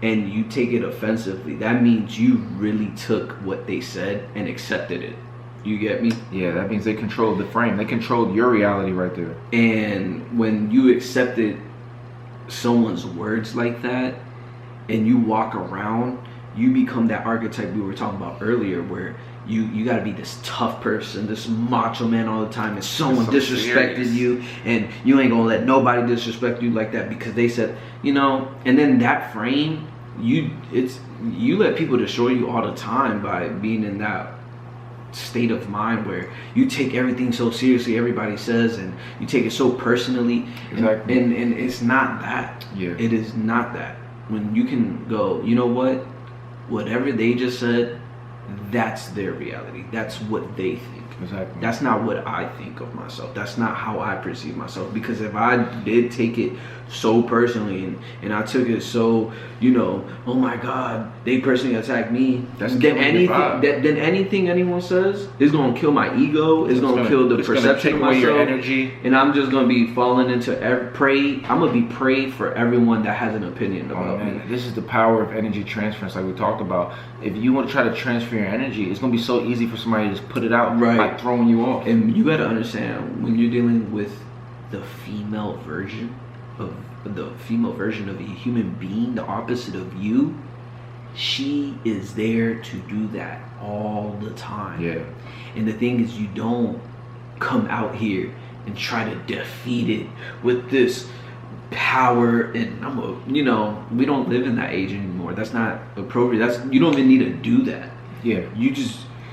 and you take it offensively, that means you really took what they said and accepted it. You get me? yeah, that means they controlled the frame. They controlled your reality right there. And when you accepted someone's words like that and you walk around, you become that archetype we were talking about earlier, where you got to be this tough person, this macho man all the time, and someone So disrespected serious. you, and you ain't gonna let nobody disrespect you like that because they said, you know. And then that frame, you let people destroy you all the time by being in that state of mind where you take everything so seriously everybody says, and you take it so personally. Exactly. And it's not that. Yeah. It is not that. When you can go, you know what, whatever they just said, that's their reality, that's what they think. Exactly. That's not what I think of myself. That's not how I perceive myself. Because if I did take it so personally and I took it so, you know, oh my God, they personally attacked me, That's then killing your anything vibe. then anything anyone says is gonna kill my ego. It's gonna kill the it's gonna perception take of away myself. your energy. And I'm just gonna be falling into prey. I'm gonna be prey for everyone that has an opinion Oh, about me. man. This is the power of energy transference, like we talked about. If you want to try to transfer your energy, it's gonna be so easy for somebody to just put it out Right. by throwing you off. And you gotta understand, when you're dealing with the female version of a human being, the opposite of you, she is there to do that all the time. Yeah. And the thing is, you don't come out here and try to defeat it with this power. And you know, we don't live in that age anymore. That's not appropriate. You don't even need to do that. Yeah.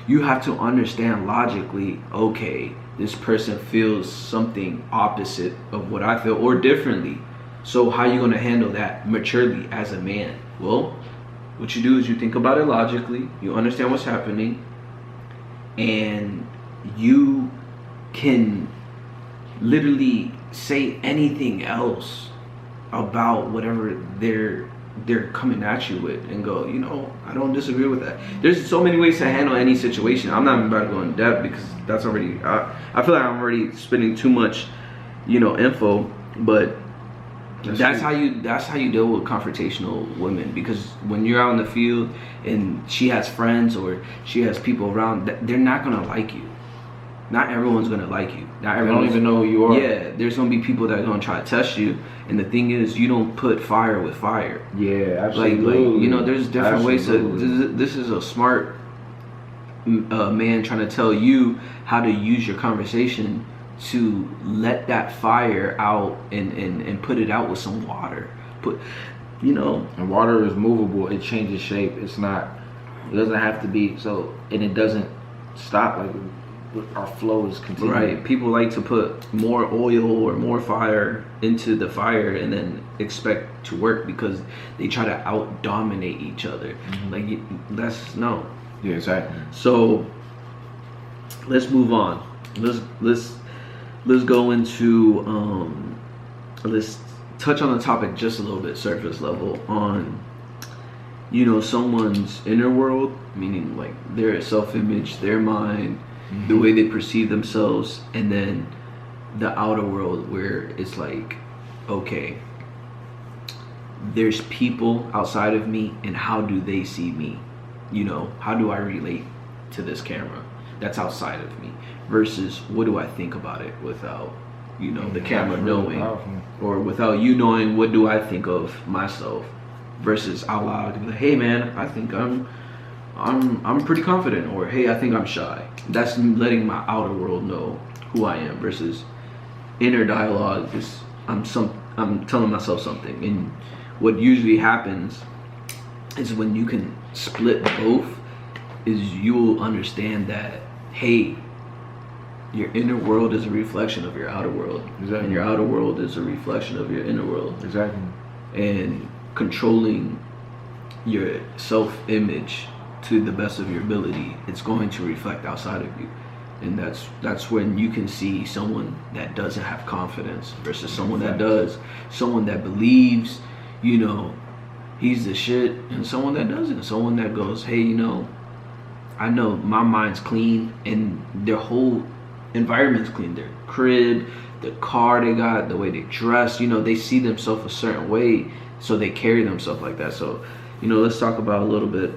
You have to understand logically, okay, this person feels something opposite of what I feel, or differently. So how are you going to handle that maturely as a man? Well, what you do is you think about it logically, you understand what's happening, and you can literally say anything else about whatever they're coming at you with, and go, you know, I don't disagree with that. There's so many ways to handle any situation. I'm not even about to go in depth because that's already, I feel like I'm already spending too much, you know, info. But that's how you deal with confrontational women. Because when you're out in the field and she has friends or she has people around, they're not gonna like you. Not everyone's gonna like you. Not They everyone don't even know who you are. Yeah, there's gonna be people that are gonna try to test you. And the thing is, you don't put fire with fire. Yeah, Like absolutely. you know, there's different ways to. Absolutely. This is a smart man trying to tell you how to use your conversation to let that fire out and put it out with some water. You know. And water is movable. It changes shape. It doesn't have to be so, and it doesn't stop. Like, our flow is continuing. Right. People like to put more oil or more fire into the fire and then expect to work because they try to out dominate each other. Mm-hmm. Like, that's no. Yeah, exactly. So let's move on. Let's go into let's touch on the topic just a little bit, surface level, on, you know, someone's inner world, meaning like their self-image, their mind, Mm-hmm. the way they perceive themselves, and then the outer world where it's like, okay, there's people outside of me, and how do they see me? You know, how do I relate to this camera that's outside of me, versus what do I think about it without, you know, the camera knowing, or without you knowing what do I think of myself, versus out loud to be like, hey man, I think I'm pretty confident, or hey, I think I'm shy. That's letting my outer world know who I am, versus inner dialogue is I'm telling myself something. And what usually happens is when you can split both, is you'll understand that, hey, your inner world is a reflection of your outer world. Exactly. And your outer world is a reflection of your inner world. Exactly. And controlling your self-image to the best of your ability, it's going to reflect outside of you. And that's when you can see someone that doesn't have confidence versus someone that does. Someone that believes, you know, he's the shit, and someone that doesn't. Someone that goes, hey, you know, I know my mind's clean, and their whole environment's clean. Their crib, the car they got, the way they dress, you know, they see themselves a certain way, so they carry themselves like that. So, you know, let's talk about a little bit,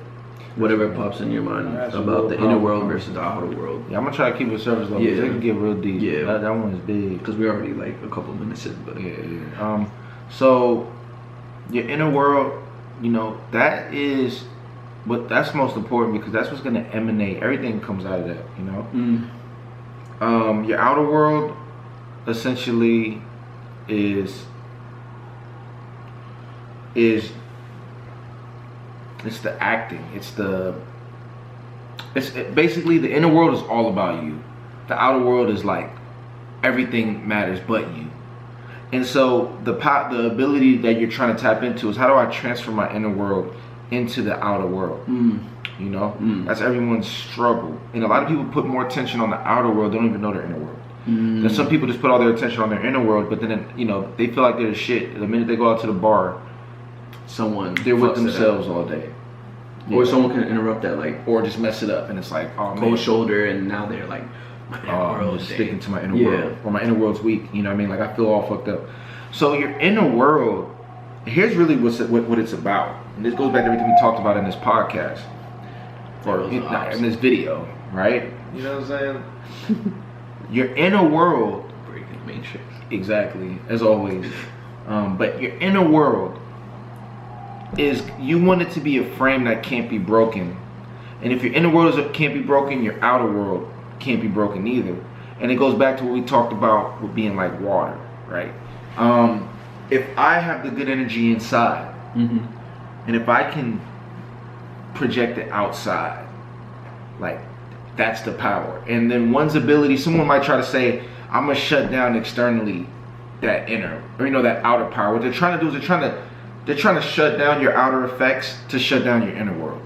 whatever pops in your mind about the inner world versus the outer world. Yeah, I'm gonna try to keep it surface level. Yeah. It can get real deep. Yeah. That one is big. Because we're already like a couple minutes in, but Yeah. So your inner world, you know, that's most important, because that's what's gonna emanate. Everything comes out of that, you know. Your outer world essentially is it's the acting. Basically the inner world is all about you. The outer world is like everything matters but you. And so the ability that you're trying to tap into is, how do I transfer my inner world into the outer world? You know, that's everyone's struggle. And a lot of people put more attention on the outer world, don't even know their inner world. And some people just put all their attention on their inner world, but then, you know, they feel like they're shit. The minute they go out to the bar, they're with themselves all day. Or someone can interrupt that, like, or just mess it up, and it's like, oh man, cold shoulder, and now they're like, my inner I'm world just is sticking to my inner world, or my inner world's weak. You know what I mean? Like, I feel all fucked up. So your inner world, here's really what it's about, and this goes back to everything we talked about in this podcast, or in this video, right? You know what I'm saying? Your inner world, breaking the matrix. Exactly, as always. But your inner world is, you want it to be a frame that can't be broken. And if your inner world can't be broken, your outer world can't be broken either. And it goes back to what we talked about with being like water, right? If I have the good energy inside, and if I can project it outside, like, that's the power. And then one's ability, someone might try to say, I'm gonna shut down externally that inner, or, you know, that outer power. What they're trying to do is they're trying to shut down your outer effects to shut down your inner world.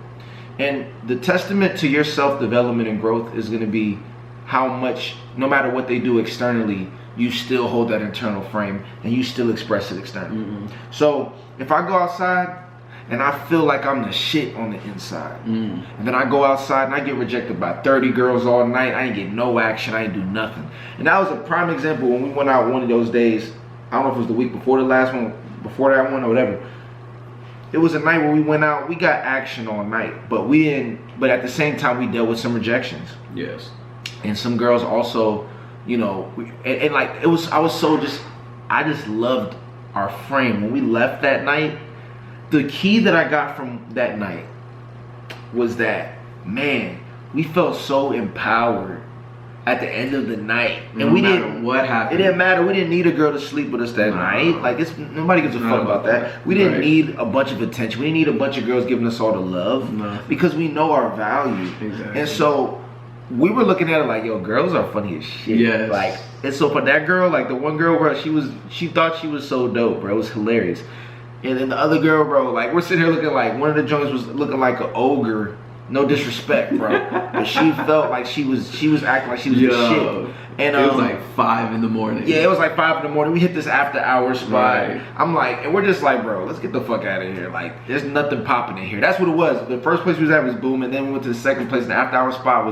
And the testament to your self-development and growth is gonna be how much, no matter what they do externally, you still hold that internal frame and you still express it externally. So if I go outside and I feel like I'm the shit on the inside, and then I go outside and I get rejected by 30 girls all night, I ain't get no action, I ain't do nothing. And that was a prime example when we went out one of those days. I don't know if it was the week before the last one, before that one, or whatever. It was a night where we went out, we got action all night, but at the same time we dealt with some rejections. Yes. And some girls also, you know, I just loved our frame. When we left that night, the key that I got from that night was that, man, we felt so empowered at the end of the night. And no matter what happened. It didn't matter. We didn't need a girl to sleep with us that night. Like, nobody gives a fuck about that. We didn't need a bunch of attention. We didn't need a bunch of girls giving us all the love. Because we know our value. Exactly. And so we were looking at it like, yo, girls are funny as shit. Yes. Like, it's so fun. That girl, like the one girl, bro, she thought she was so dope, bro. It was hilarious. And then the other girl, bro, like, we're sitting here looking like, one of the joints was looking like an ogre. No disrespect, bro. But she felt like she was acting like she was the shit. And it was like 5 a.m. Yeah, it was like 5 a.m. We hit this after hours spot. Right. I'm like, and we're just like, bro, let's get the fuck out of here. Like, there's nothing popping in here. That's what it was. The first place we was at was Boom, and then we went to the second place, and the after hour spot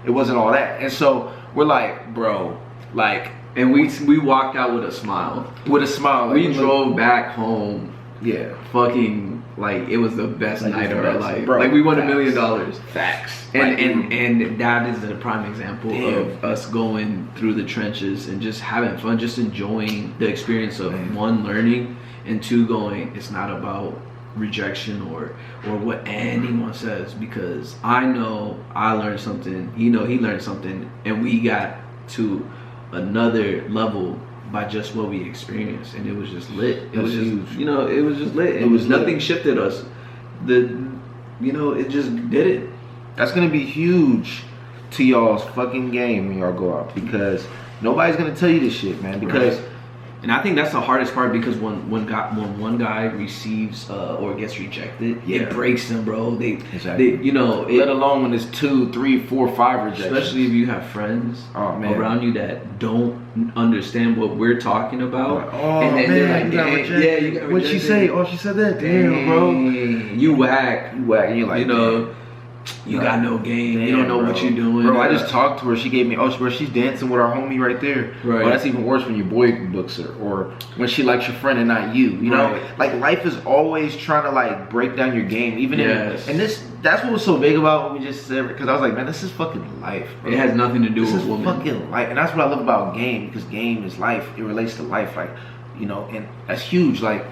wasn't all that. And so we're like, bro, like, and we walked out with a smile. With a smile. Like, we drove back home. Yeah. Fucking, like, it was the best night of our life. Bro, like, we won $1 million. Facts. And that is a prime example of us going through the trenches and just having fun, just enjoying the experience of one, learning, and two, going, it's not about rejection or what anyone says, because I know I learned something, he learned something, and we got to another level by just what we experienced, and it was just lit. It That's was just, huge. you know, it was just lit. It was lit. Nothing shifted us. It just did it. That's gonna be huge to y'all's fucking game when y'all go out, because nobody's gonna tell you this shit, man. Because And I think that's the hardest part, because when one guy receives or gets rejected, it breaks them, bro. Exactly. Let alone when it's 2, 3, 4, 5 rejections. Especially if you have friends around you that don't understand what we're talking about. And then they're like, you got rejected. What'd she say? Oh, she said that. Damn, bro. You whack. And you're like, you got no game. Damn, you don't know bro. what you're doing. Bro, I just talked to her. She gave me, bro, she's dancing with our homie right there. Right. Well, that's even worse when your boy books her, or when she likes your friend and not you. You know, like life is always trying to like break down your game. Even that's what was so big about what we just said, because I was like, man, this is fucking life, bro. It has nothing to do with women. Fucking life, and that's what I love about game, because game is life. It relates to life, like, and that's huge. Like,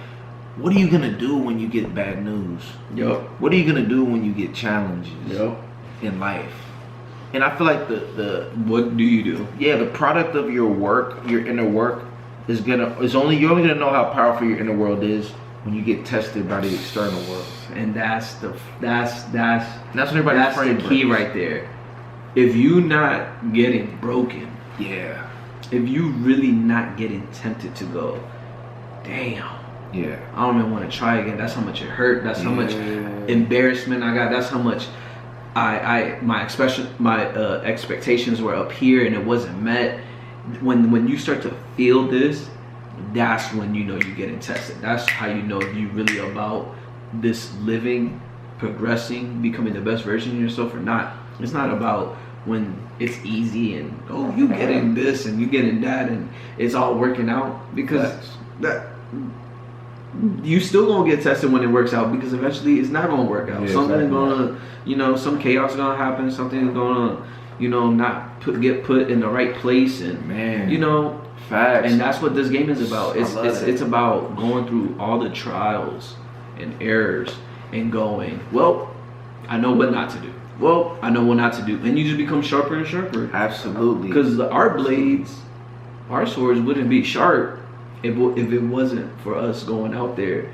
what are you gonna do when you get bad news? Yup. What are you gonna do when you get challenges? Yup. In life? And I feel like the what do you do? Yeah, the product of your work, your inner work, you're only gonna know how powerful your inner world is when you get tested by the external world. And that's what everybody's that's afraid the key right there. If you not getting broken, if you really not getting tempted to go, damn, I don't even want to try again. That's how much it hurt. That's how much embarrassment I got. That's how much my expectations were up here and it wasn't met. When you start to feel this, that's when you know you're getting tested. That's how you know if you really about this living, progressing, becoming the best version of yourself or not. It's not about when it's easy and you getting this and you getting that and it's all working out, because you still gonna get tested when it works out, because eventually it's not gonna work out. Something's gonna, some chaos is gonna happen. Something's gonna, not get put in the right place, and facts. And that's what this game is about. It's about going through all the trials and errors and going, well, I know what not to do. Well, I know what not to do, and you just become sharper and sharper. Absolutely. Because our blades, our swords wouldn't be sharp if it wasn't for us going out there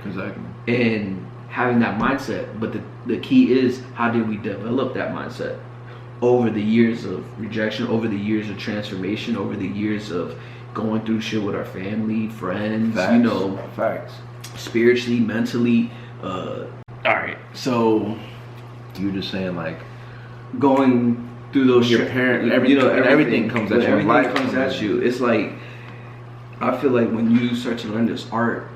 and having that mindset. But the key is, how did we develop that mindset? Over the years of rejection, over the years of transformation, over the years of going through shit with our family, friends, facts. Spiritually, mentally. Alright, so you're just saying, like, going through those your parent, everything comes at you. Everything life comes at you. It's like, I feel like when you start to learn this art,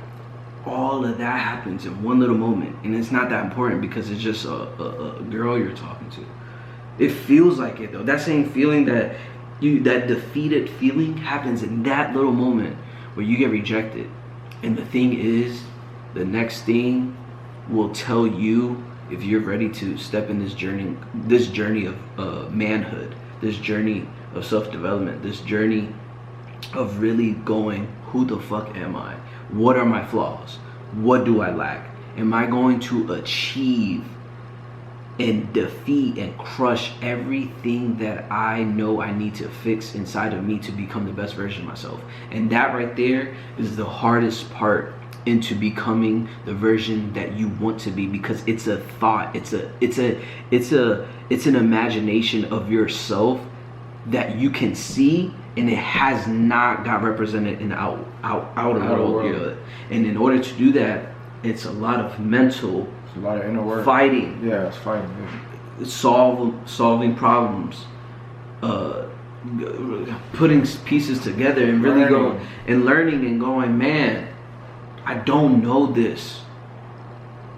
all of that happens in one little moment, and it's not that important because it's just a girl you're talking to. It feels like it though. That same feeling that defeated feeling happens in that little moment where you get rejected. And the thing is, the next thing will tell you if you're ready to step in this journey of manhood, this journey of self-development, this journey of really going, who the fuck am I? What are my flaws? What do I lack? Am I going to achieve and defeat and crush everything that I know I need to fix inside of me to become the best version of myself? And that right there is the hardest part into becoming the version that you want to be, because it's a thought, it's an imagination of yourself that you can see, and it has not got represented in the outer world yet. And in order to do that, it's a lot of mental, a lot of inner work, fighting. Yeah, it's fighting. Yeah. Solving problems, putting pieces together, and really learning and going, man, I don't know this.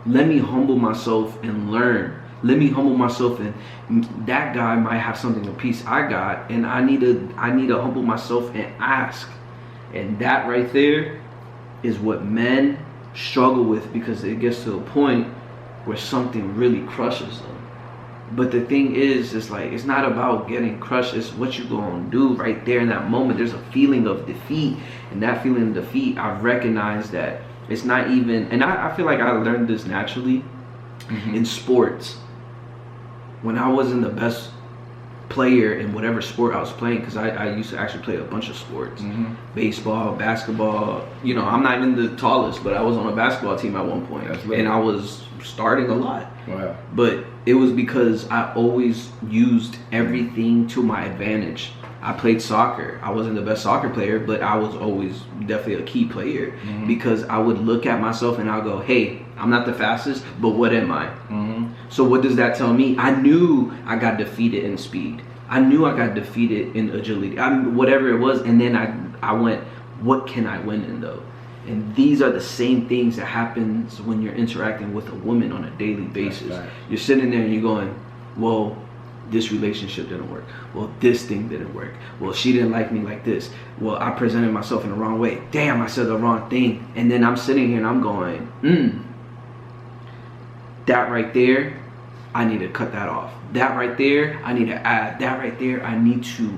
Let me humble myself and learn. Let me humble myself, and that guy might have something, a piece I got, and I need to humble myself and ask. And that right there is what men struggle with, because it gets to a point where something really crushes them. But the thing is, it's like, it's not about getting crushed, it's what you gonna do right there in that moment. There's a feeling of defeat, and that feeling of defeat, I've recognized that it's not even, and I feel like I learned this naturally in sports. When I wasn't the best player in whatever sport I was playing, because I used to actually play a bunch of sports, baseball, basketball. You know, I'm not even the tallest, but I was on a basketball team at one point, and I was starting a lot. Wow. But it was because I always used everything to my advantage. I played soccer. I wasn't the best soccer player, but I was always definitely a key player, because I would look at myself and I'll go, hey, I'm not the fastest, but what am I? So what does that tell me? I knew I got defeated in speed. I knew I got defeated in agility. Whatever it was, and then I went, what can I win in though? And these are the same things that happens when you're interacting with a woman on a daily basis. Right. You're sitting there and you're going, well, this relationship didn't work. Well, this thing didn't work. Well, she didn't like me like this. Well, I presented myself in the wrong way. Damn, I said the wrong thing. And then I'm sitting here and I'm going, that right there, I need to cut that off. That right there, I need to add. That right there, I need to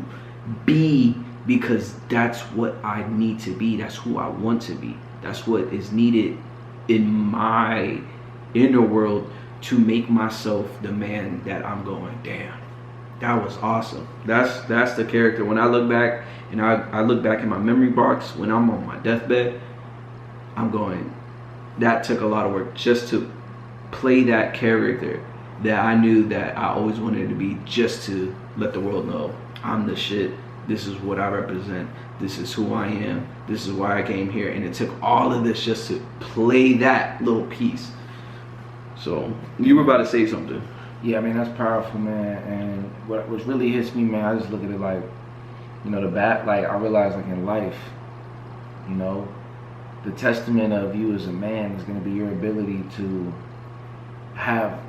be, because that's what I need to be. That's who I want to be. That's what is needed in my inner world to make myself the man that I'm going, damn, that was awesome. That's the character. When I look back, and I look back in my memory box when I'm on my deathbed, I'm going, that took a lot of work just to play that character that I knew that I always wanted to be, just to let the world know I'm the shit. This is what I represent. This is who I am. This is why I came here. And it took all of this just to play that little piece. So you were about to say something. Yeah, I mean, that's powerful, man. And what really hits me, man, I just look at it like, you know, like I realize, like, in life, you know, the testament of you as a man is going to be your ability to have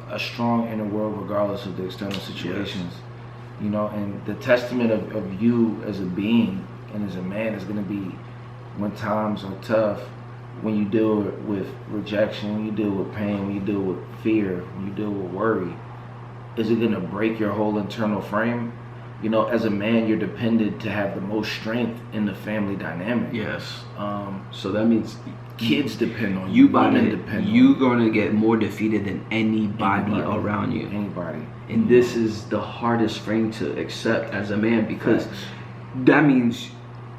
a strong inner world regardless of the external situations. Yes. You know, and the testament of you as a being and as a man is going to be when times are tough, when you deal with rejection, when you deal with pain, when you deal with fear, when you deal with worry. Is it going to break your whole internal frame? You know, as a man, you're dependent to have the most strength in the family dynamic. Yes. So that means kids depend on you. Women depend on you. You're going to get more defeated than anybody around you. Anybody. And this is the hardest frame to accept as a man, because that means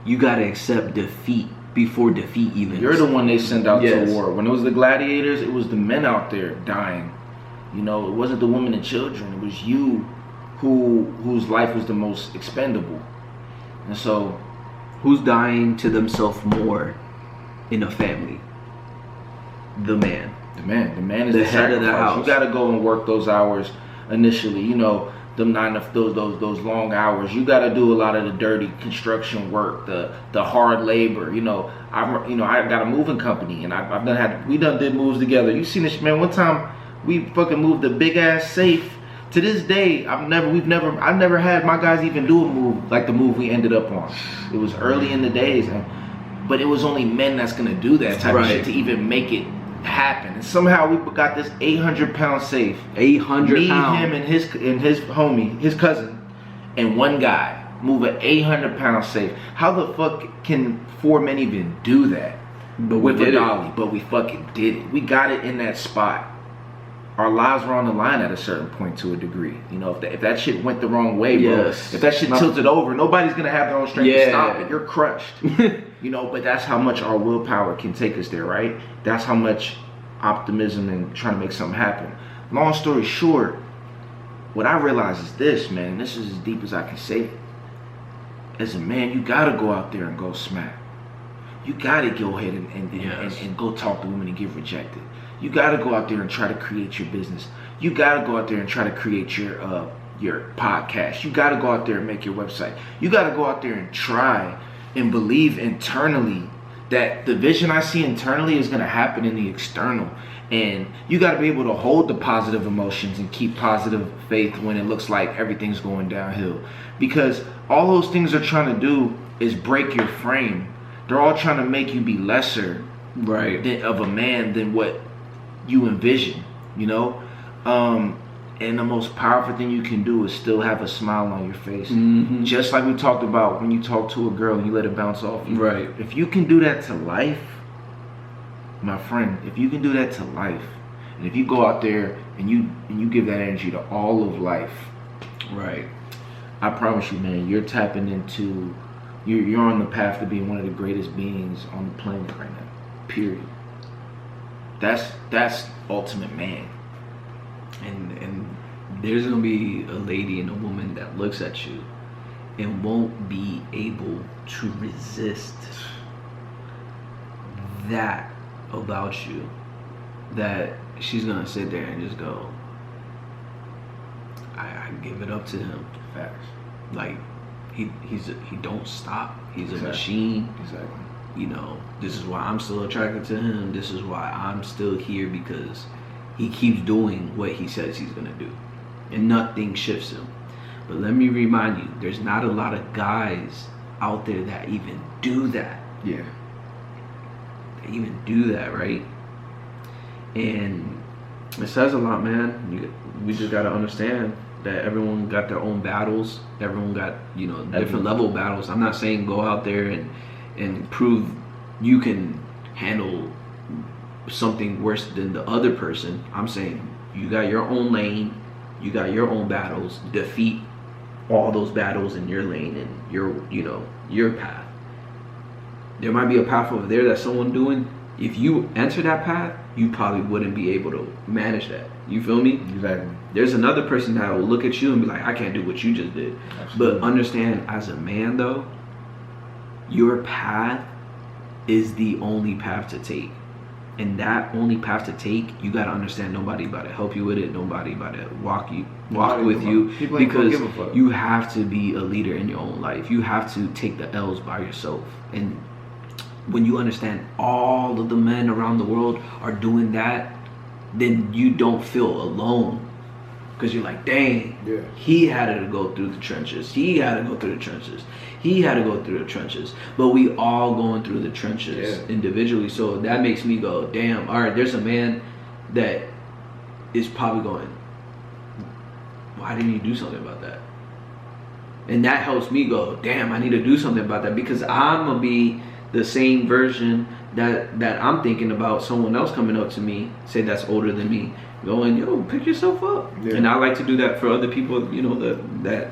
you got to accept defeat before defeat even. You're the one they send out to war. When it was the gladiators, it was the men out there dying. You know, it wasn't the women and children. It was you whose life was the most expendable. And so, who's dying to themselves more in a family? The man. The man is the head of the house. You got to go and work those hours initially. You know, them those long hours. You got to do a lot of the dirty construction work, the hard labor. You know, I got a moving company, and we did moves together. You seen this, man? One time we fucking moved a big ass safe. To this day, I've never had my guys even do a move like the move we ended up on. It was early in the days, but it was only men that's gonna do that type of shit to even make it happen. And somehow we got this 800-pound safe. 800 pounds. Me, him, and his homie, his cousin, and one guy move an 800-pound safe. How the fuck can 4 men even do that? But with a dolly, but we fucking did it. We got it in that spot. Our lives were on the line at a certain point to a degree. You know, if that shit went the wrong way, bro, if that shit tilted over, nobody's going to have their own strength to stop it. You're crushed. You know, but that's how much our willpower can take us there, right? That's how much optimism and trying to make something happen. Long story short, what I realize is this, man, and this is as deep as I can say it. As a man, you got to go out there and go smack. You got to go ahead and go talk to women and get rejected. You got to go out there and try to create your business. You got to go out there and try to create your podcast. You got to go out there and make your website. You got to go out there and try and believe internally that the vision I see internally is going to happen in the external. And you got to be able to hold the positive emotions and keep positive faith when it looks like everything's going downhill. Because all those things they're trying to do is break your frame. They're all trying to make you be lesser of a man than what you envision, you know? And the most powerful thing you can do is still have a smile on your face. Mm-hmm. Just like we talked about when you talk to a girl and you let it bounce off you. Right. If you can do that to life, my friend, if you can do that to life, and if you go out there and you give that energy to all of life, Right. I promise you, man, you're tapping into, you're on the path to being one of the greatest beings on the planet right now. Period. That's ultimate man. And there's gonna be a lady and a woman that looks at you and won't be able to resist that about you, that she's gonna sit there and just go, I give it up to him. Facts. Like he don't stop. He's Exactly. a machine. Exactly. You know, this is why I'm still attracted to him. This is why I'm still here, because he keeps doing what he says he's gonna do, and nothing shifts him. But let me remind you, there's not a lot of guys out there that even do that. Yeah. They even do that, right? And it says a lot, man. We just gotta understand that everyone got their own battles. Everyone got, you know, different level battles. I'm not saying go out there and prove you can handle something worse than the other person. I'm saying you got your own lane, you got your own battles. Defeat all those battles in your lane and your path. There might be a path over there that someone doing. If you enter that path, you probably wouldn't be able to manage that. You feel me? Exactly. There's another person that will look at you and be like, I can't do what you just did. Absolutely. But understand, as a man though, your path is the only path to take. And that only path to take, you gotta understand nobody about to help you with it, nobody about to walk with you, because you have to be a leader in your own life. You have to take the L's by yourself. And when you understand all of the men around the world are doing that, then you don't feel alone. Because you're like, dang, yeah, he had to go through the trenches. He had to go through the trenches. He had to go through the trenches. But we all going through the trenches individually. So that makes me go, damn, all right, there's a man that is probably going, why didn't you do something about that? And that helps me go, damn, I need to do something about that, because I'm going to be the same version that I'm thinking about someone else coming up to me, say that's older than me, going, yo, pick yourself up. Yeah. And I like to do that for other people, you know, that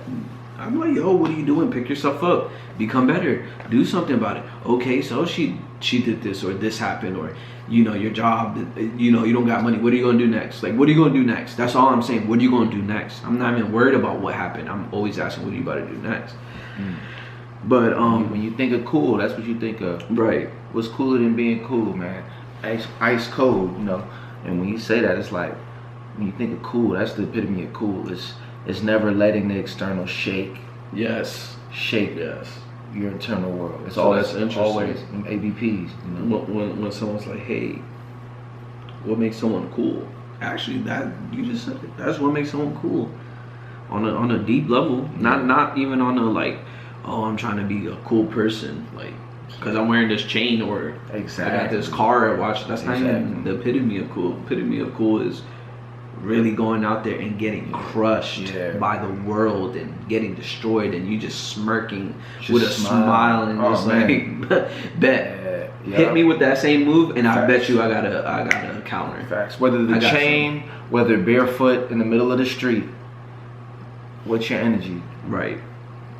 I'm like, yo, what are you doing? Pick yourself up, become better, do something about it. Okay, so she did this, or this happened, or, you know, your job, you know, you don't got money. What are you gonna do next? Like, what are you gonna do next? That's all I'm saying. What are you gonna do next? I'm not even worried about what happened. I'm always asking, what are you about to do next? But when you think of cool, that's what you think of. Right. What's cooler than being cool, man? Ice cold, you know. And when you say that, it's like, when you think of cool, that's the epitome of cool. It's never letting the external shake. Yes. Shake. Yes. Your internal world. It's So always that's interesting. always ABPs. You know? When someone's like, hey, what makes someone cool? Actually, that you just said it. That's what makes someone cool. On a deep level, not even on a like, oh, I'm trying to be a cool person, like, because I'm wearing this chain, or exactly. I got this car or watch. That's not even the epitome of cool. Epitome of cool is really going out there and getting crushed by the world and getting destroyed, and you just smirking just with a smile and just like, bet. Hit me with that same move, and I bet you I got a counter. Facts. Whether the chain, whether barefoot in the middle of the street, what's your energy? Right.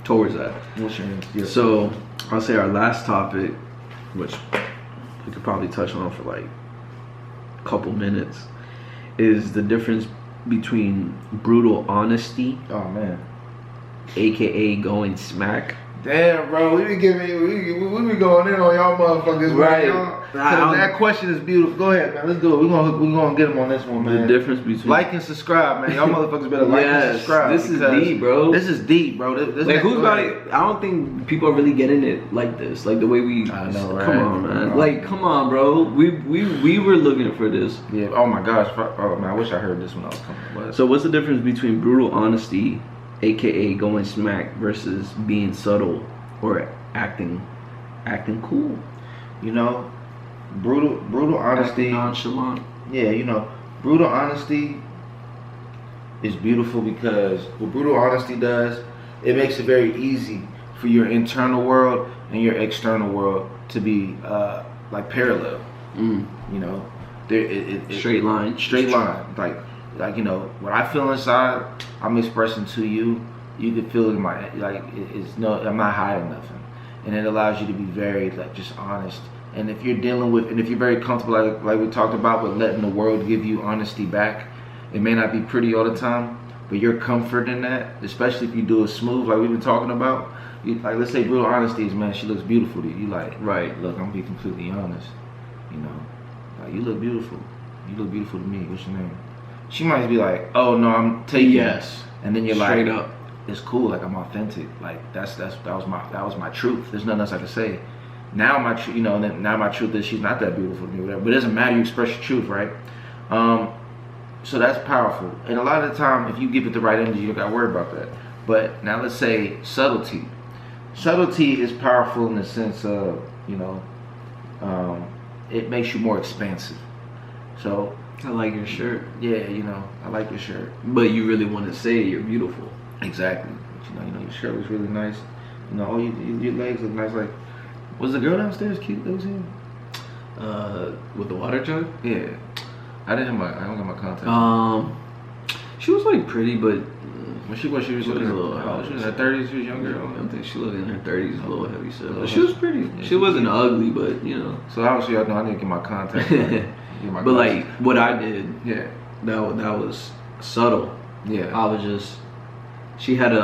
Towards that. What's your energy? Yeah. So I'll say our last topic, which we could probably touch on for like a couple minutes, is the difference between brutal honesty, oh man, aka going smack. Damn, bro, we be going in on y'all motherfuckers, right? That question is beautiful. Go ahead, man. Let's do it. We're gonna get them on this one, man. The difference between like and subscribe, man. Y'all motherfuckers better like and subscribe. This is deep, bro. This is deep, bro. This like, who's got it? I don't think people are really getting it like this, like the way we. I know, right? Come on, man. Like, come on, bro. We were looking for this. Yeah. Oh my gosh. Oh man, I wish I heard this when I was coming. So what's the difference between brutal honesty, aka going smack, versus being subtle or acting cool? You know, brutal honesty, acting nonchalant. Yeah, you know, brutal honesty is beautiful, because what brutal honesty does, it makes it very easy for your internal world and your external world to be like parallel. You know, straight line. Like like, you know, what I feel inside, I'm expressing to you. You can feel in my, like, it's no, I'm not hiding nothing. And it allows you to be very, like, just honest. And if you're dealing with, and if you're very comfortable, like we talked about, with letting the world give you honesty back, it may not be pretty all the time, but your comfort in that, especially if you do it smooth, like we've been talking about. You, like, let's say brutal honesty is, man, she looks beautiful to you. You like, Right. look, I'm gonna be completely honest. You know, like, you look beautiful. You look beautiful to me. What's your name? She might be like, oh no, I'm taking. Yes. And then you're Straight like, up. it's cool. Like, I'm authentic. Like, that was my truth. There's nothing else I can say. Now my truth, you know, now my truth is she's not that beautiful to me, whatever. But it doesn't matter. You express your truth, right? So that's powerful. And a lot of the time, if you give it the right energy, you don't got to worry about that. But now let's say subtlety. Subtlety is powerful in the sense of, you know, it makes you more expansive. So I like your shirt. yeah, you know, I like your shirt. But you really want to say you're beautiful. Exactly. But you know, your shirt was really nice. You know, your legs look nice. Like, was the girl downstairs cute that was here? With the water jug? Yeah. I don't got my contact. She was like pretty, but When she was looking a little she was in her 30s, she was younger. I don't think she looked in her 30s, a little heavy set. Oh, But she was pretty. yeah, She she wasn't cute. ugly, but you know. So obviously, I know I need to get my contact. But like what I did, yeah, that was subtle. yeah. I was just, she had you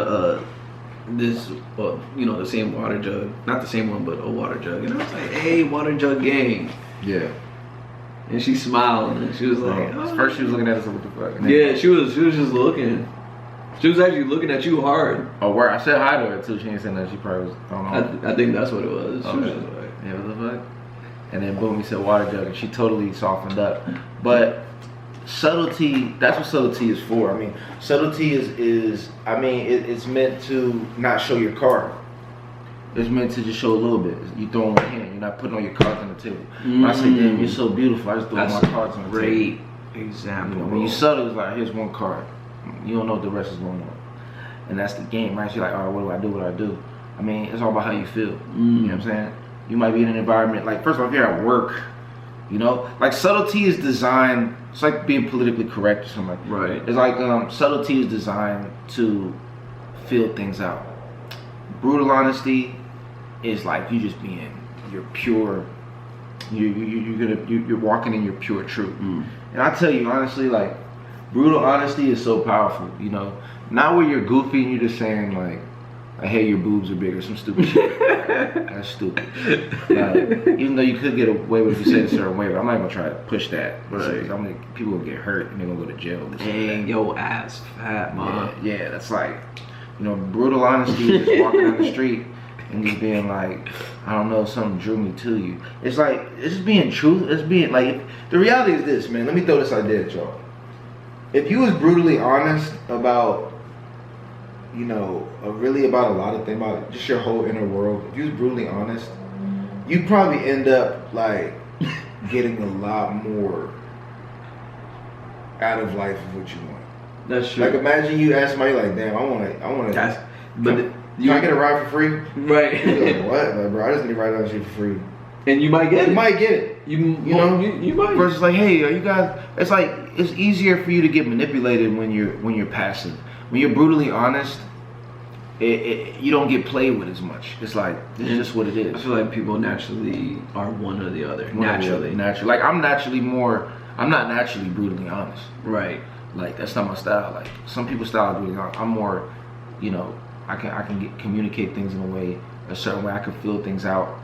know, the same water jug, not the same one, but a water jug, and I was like, hey, water jug gang, Yeah. and she smiled and she was like, oh. First she was looking at us, what the fuck? And then, Yeah, she was just looking. She was actually looking at you hard. Oh, where I said hi to her too. She ain't saying that. She probably was thrown off. I think that's what it was. She Okay. was just like, Yeah, what the fuck? And then boom, he said water jug, and she totally softened up. But subtlety, that's what subtlety is for. I mean, subtlety is I mean, it's meant to not show your card. It's meant to just show a little bit. You throw them in. You're not putting all your cards on the table. When I say, damn, you're so beautiful, I just throw all that's my cards on the great table. example. You know, when you subtle, it's like, here's one card. You don't know what the rest is going on. And that's the game, right? So you're like, all right, what do I do? I mean, it's all about how you feel. You know what I'm saying? You might be in an environment, like, first of all, if you're at work, you know, like, subtlety is designed, it's like being politically correct or something like that. Right. It's like, subtlety is designed to feel things out. Brutal honesty is like you just being your pure, you're walking in your pure truth. And I tell you honestly, like, brutal honesty is so powerful, you know. Not where you're goofy and you're just saying like, hey, your boobs are bigger, some stupid shit. That's stupid. Like, even though you could get away with it if you said a certain way, but I'm not gonna try to push that. Right. People will get hurt and they're gonna go to jail. Dang, yo ass fat, man. Yeah, that's like, you know, brutal honesty is just walking down the street and just being like, I don't know, something drew me to you. It's like, it's just being true. It's being like, the reality is this, man. Let me throw this idea at y'all. If you was brutally honest about, you know, really about a lot of things, about just your whole inner world, if you was brutally honest, you'd probably end up like getting a lot more out of life of what you want. That's true. Like, imagine you ask somebody like, damn, I want to. Can I get a ride for free? Right. You're like, what? Like, bro, I just need to ride down the street for free. And you might get You it. might get it. You might. Versus like, hey, are you guys? It's like, it's easier for you to get manipulated when you're passive. When you're brutally honest, you don't get played with as much. It's like, this is just what it is. I feel like people naturally are one or the other. Naturally. Like, I'm not naturally brutally honest. Right. Like, that's not my style. Like, some people's style is brutally honest. I'm more, you know, I can communicate things in a certain way. I can feel things out.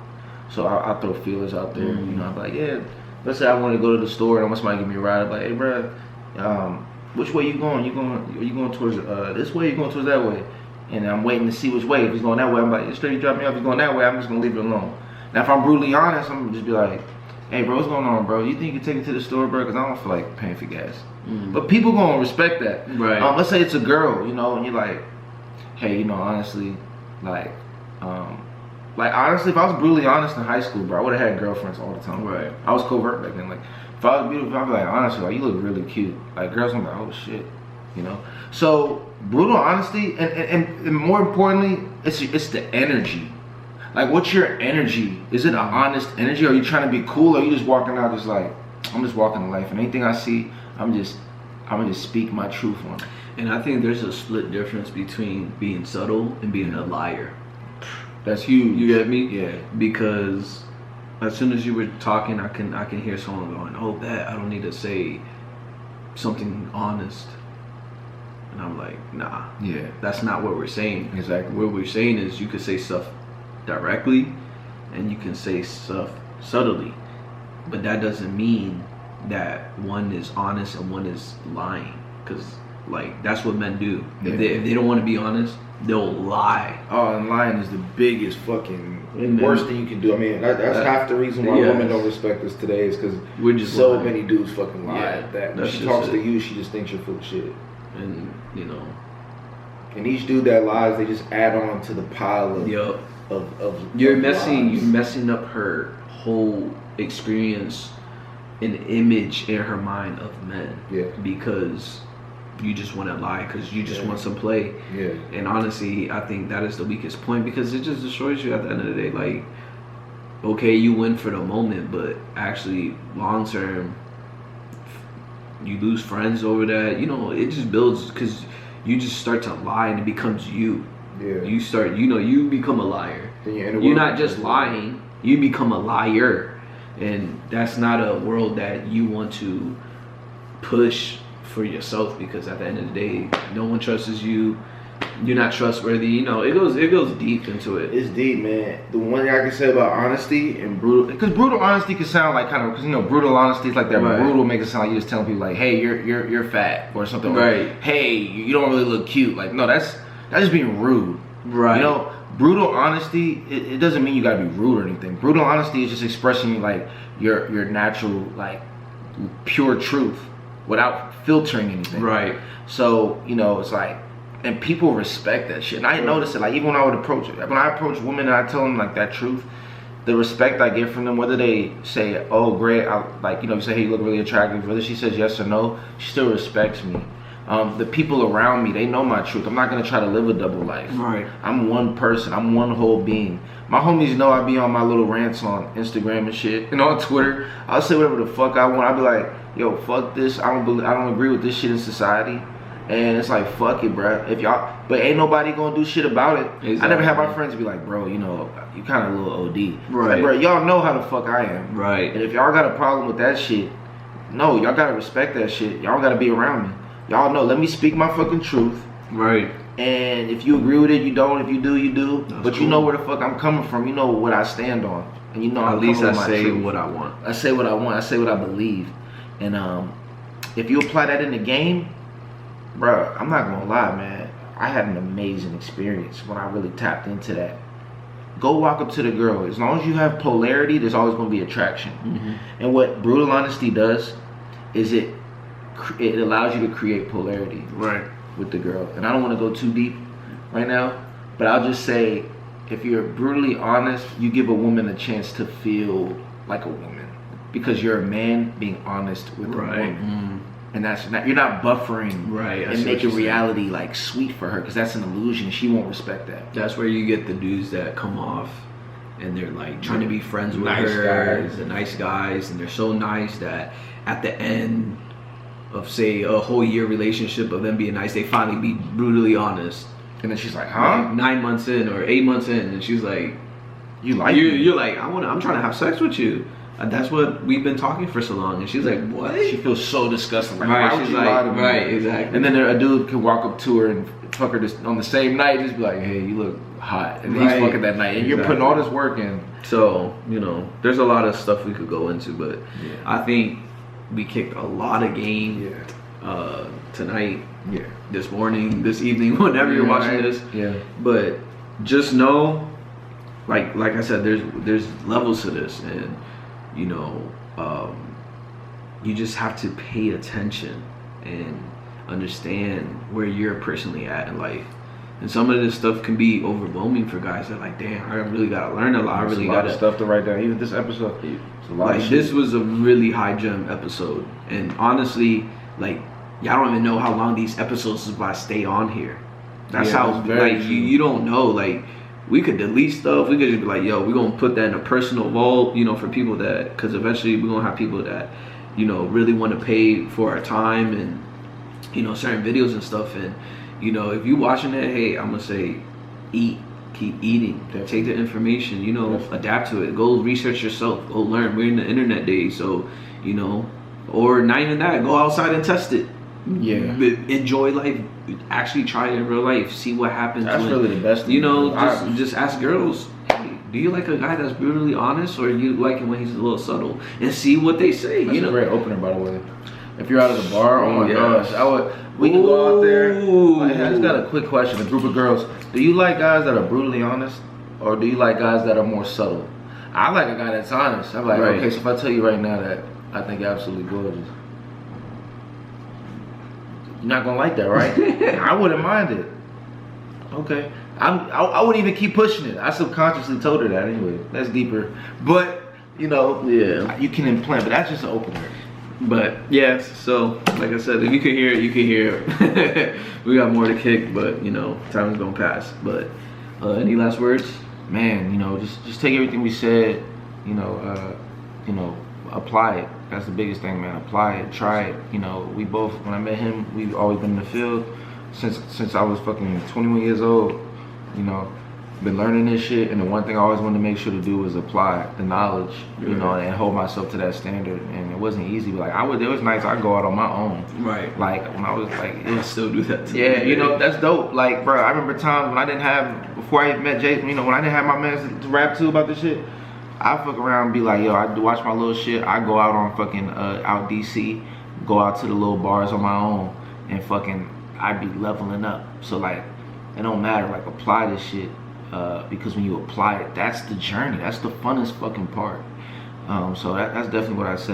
So I'll throw feelers out there. You know, I'm like, yeah. Let's say I want to go to the store and I want somebody to give me a ride. I'm like, hey, bro, which way you going? Are you going towards this way? You going towards that way? And I'm waiting to see which way. If he's going that way, I'm like, straight, you drop me off. If he's going that way, I'm just gonna leave it alone. Now, if I'm brutally honest, I'm gonna just be like, hey, bro, what's going on, bro? You think you can take it to the store, bro? Because I don't feel like paying for gas. But people gonna respect that. Right. Let's say it's a girl, you know, and you're like, hey, you know, honestly, like honestly, if I was brutally honest in high school, bro, I would have had girlfriends all the time. Right. I was covert back then. Like, if I was beautiful, I'd be like, honestly, like, you look really cute. Like, girls, I'm like, oh shit, you know. So brutal honesty, and more importantly, it's the energy. Like, what's your energy? Is it an honest energy? Or are you trying to be cool? Or are you just walking out just like, I'm just walking in life, and anything I see, I'm just I'm gonna just speak my truth on it. And I think there's a split difference between being subtle and being a liar. That's huge. You get me? Yeah. Because as soon as you were talking, I can hear someone going, "Oh, that I don't need to say something honest," and I'm like, "Nah, Yeah. that's not what we're saying. Exactly. What we're saying is you can say stuff directly, and you can say stuff subtly, but that doesn't mean that one is honest and one is lying, because like that's what men do. Yeah. If they don't want to be honest, they'll lie. Oh, and lying is the biggest fucking Amen. worst thing you can do. I mean, that's half the reason why Yes. women don't respect us today is because We're just so lying. many dudes fucking lie Yeah, at that. When that's she just talks to it. you, she just thinks you're full of shit. And you know, And each dude that lies, they just add on to the pile of yup. of You're of messing lies. up her whole experience and image in her mind of men. Yeah. Because you just want to lie, because you just Yeah. want some play. Yeah. And honestly, I think that is the weakest point, because it just destroys you at the end of the day. Like, okay, you win for the moment, but actually long term you lose friends over that. You know, it just builds, because you just start to lie and it becomes you. Yeah. You start, you become a liar. Then you're in a You're world- not just lying, you become a liar. And that's not a world that you want to push for yourself, because at the end of the day, no one trusts you. You're not trustworthy. You know, it goes deep into it. It's deep, man. The one thing I can say about honesty and brutal, because brutal honesty can sound like kind of, because you know, brutal honesty is like that. Right. Brutal makes it sound like you're just telling people like, hey, you're fat or something. Right. Or, hey, you don't really look cute. Like, no, that's just being rude. Right. You know, brutal honesty, it doesn't mean you gotta be rude or anything. Brutal honesty is just expressing like your natural, like pure truth without filtering anything. Right. So, you know, it's like, and people respect that shit. And I notice it, like, even when I approach women and I tell them like that truth, the respect I get from them, whether they say, oh great, like, you know, you say, hey, you look really attractive, whether she says yes or no, she still respects me. The people around me, they know my truth. I'm not gonna try to live a double life. Right. I'm one person. I'm one whole being. My homies know I be on my little rants on Instagram and shit, and on Twitter. I'll say whatever the fuck I want. I'll be like, yo, fuck this. I don't agree with this shit in society. And it's like, fuck it, bro. If y'all, but ain't nobody gonna do shit about it. Exactly. I never had my friends be like, bro, you know, you kind of a little OD. Right. Like, bro, y'all know how the fuck I am. Right. And if y'all got a problem with that shit, no, y'all gotta respect that shit. Y'all gotta be around me. Y'all know, let me speak my fucking truth. Right. And if you agree with it, you don't. If you do, you do. That's but you cool. know where the fuck I'm coming from. You know what I stand on. And you know At I'm least coming I with my say truth. what I want. I say what I want. I say what I believe. And if you apply that in the game, bro, I'm not gonna lie, man. I had an amazing experience when I really tapped into that. Go walk up to the girl. As long as you have polarity, there's always gonna be attraction. Mm-hmm. And what brutal honesty does is it allows you to create polarity Right. with the girl. And I don't want to go too deep right now, but I'll just say, if you're brutally honest, you give a woman a chance to feel like a woman, because you're a man being honest with a Right. woman. And that's not, you're not buffering Right. I and see what making you're saying. reality like sweet for her, because that's an illusion. She won't respect that. That's where you get the dudes that come off and they're like trying to be friends with Nice her, guys. the nice guys, and they're so nice that at the end of, say, a whole year relationship of them being nice, they finally be brutally honest. And then she's like, Like huh? 9 months in or 8 months in, and she's like, You like me? you're like, I'm trying to have sex with you. That's what we've been talking for so long. And she's like, what? She feels so disgusting. Like, Right, why would she's you like, lie to me? right, exactly. And then a dude could walk up to her and fuck her on the same night, just be like, hey, you look hot. And then Right. he's fucking that night. And you're putting all this work in. So, you know, there's a lot of stuff we could go into, but Yeah. I think we kicked a lot of game tonight, Yeah. this morning, this evening, whenever you're watching Right. this. Yeah. But just know, like I said, there's levels to this, and you know, you just have to pay attention and understand where you're personally at in life. And some of this stuff can be overwhelming for guys. They're like, damn, I really gotta learn a lot. I really a lot gotta of stuff to write down. Even this episode, it's a lot like of shit. this was a really high gem episode, and honestly, like y'all don't even know how long these episodes is about to stay on here. That's Yeah, how that's very like true. you don't know. Like we could delete stuff. We could just be like, yo, we're gonna put that in a personal vault, you know, for people that, because eventually we're gonna have people that, you know, really want to pay for our time and you know, certain videos and stuff. And you know, if you watching that, hey, I'm gonna say, eat, keep eating, take the information, you know, adapt to it, go research yourself, go learn. We're in the internet days, so you know, or not even that, go outside and test it. Yeah, enjoy life, actually try it in real life, see what happens. That's really the best thing, you know. Just ask girls, hey, do you like a guy that's brutally honest, or you like him when he's a little subtle, and see what they say. That's you know, a great opener, by the way. If you're out of the bar, oh my yes. gosh, we can go out there. Like, I just got a quick question. A group of girls, do you like guys that are brutally honest, or do you like guys that are more subtle? I like a guy that's honest. I'm like, okay, so if I tell you right now that I think you're absolutely gorgeous, you're not gonna like that, right? I wouldn't mind it. Okay, I wouldn't even keep pushing it. I subconsciously told her that anyway. That's deeper, but you know, yeah, you can implant, but that's just an opener. But yes, so like I said, if you can hear it, you can hear it. We got more to kick, but you know, time is gonna pass. But any last words? Man, you know, just take everything we said, you know, apply it. That's the biggest thing, man. Apply it, try it. You know, we both, when I met him, we've always been in the field since I was fucking 21 years old. You know, been learning this shit, and the one thing I always wanted to make sure to do was apply the knowledge, you know, and hold myself to that standard. And it wasn't easy, but like there was nights I go out on my own. Right. Like when I was like, I still do that too. Yeah, you know, that's dope. Like, bro, I remember times when I didn't have, before I met Jason, you know, when I didn't have my man to rap to about this shit, I fuck around and be like, yo, I do watch my little shit. I go out on fucking out DC, go out to the little bars on my own, and fucking I be leveling up. So like, it don't matter. Like, apply this shit. Because when you apply it, that's the journey. That's the funnest fucking part. So that's definitely what I say.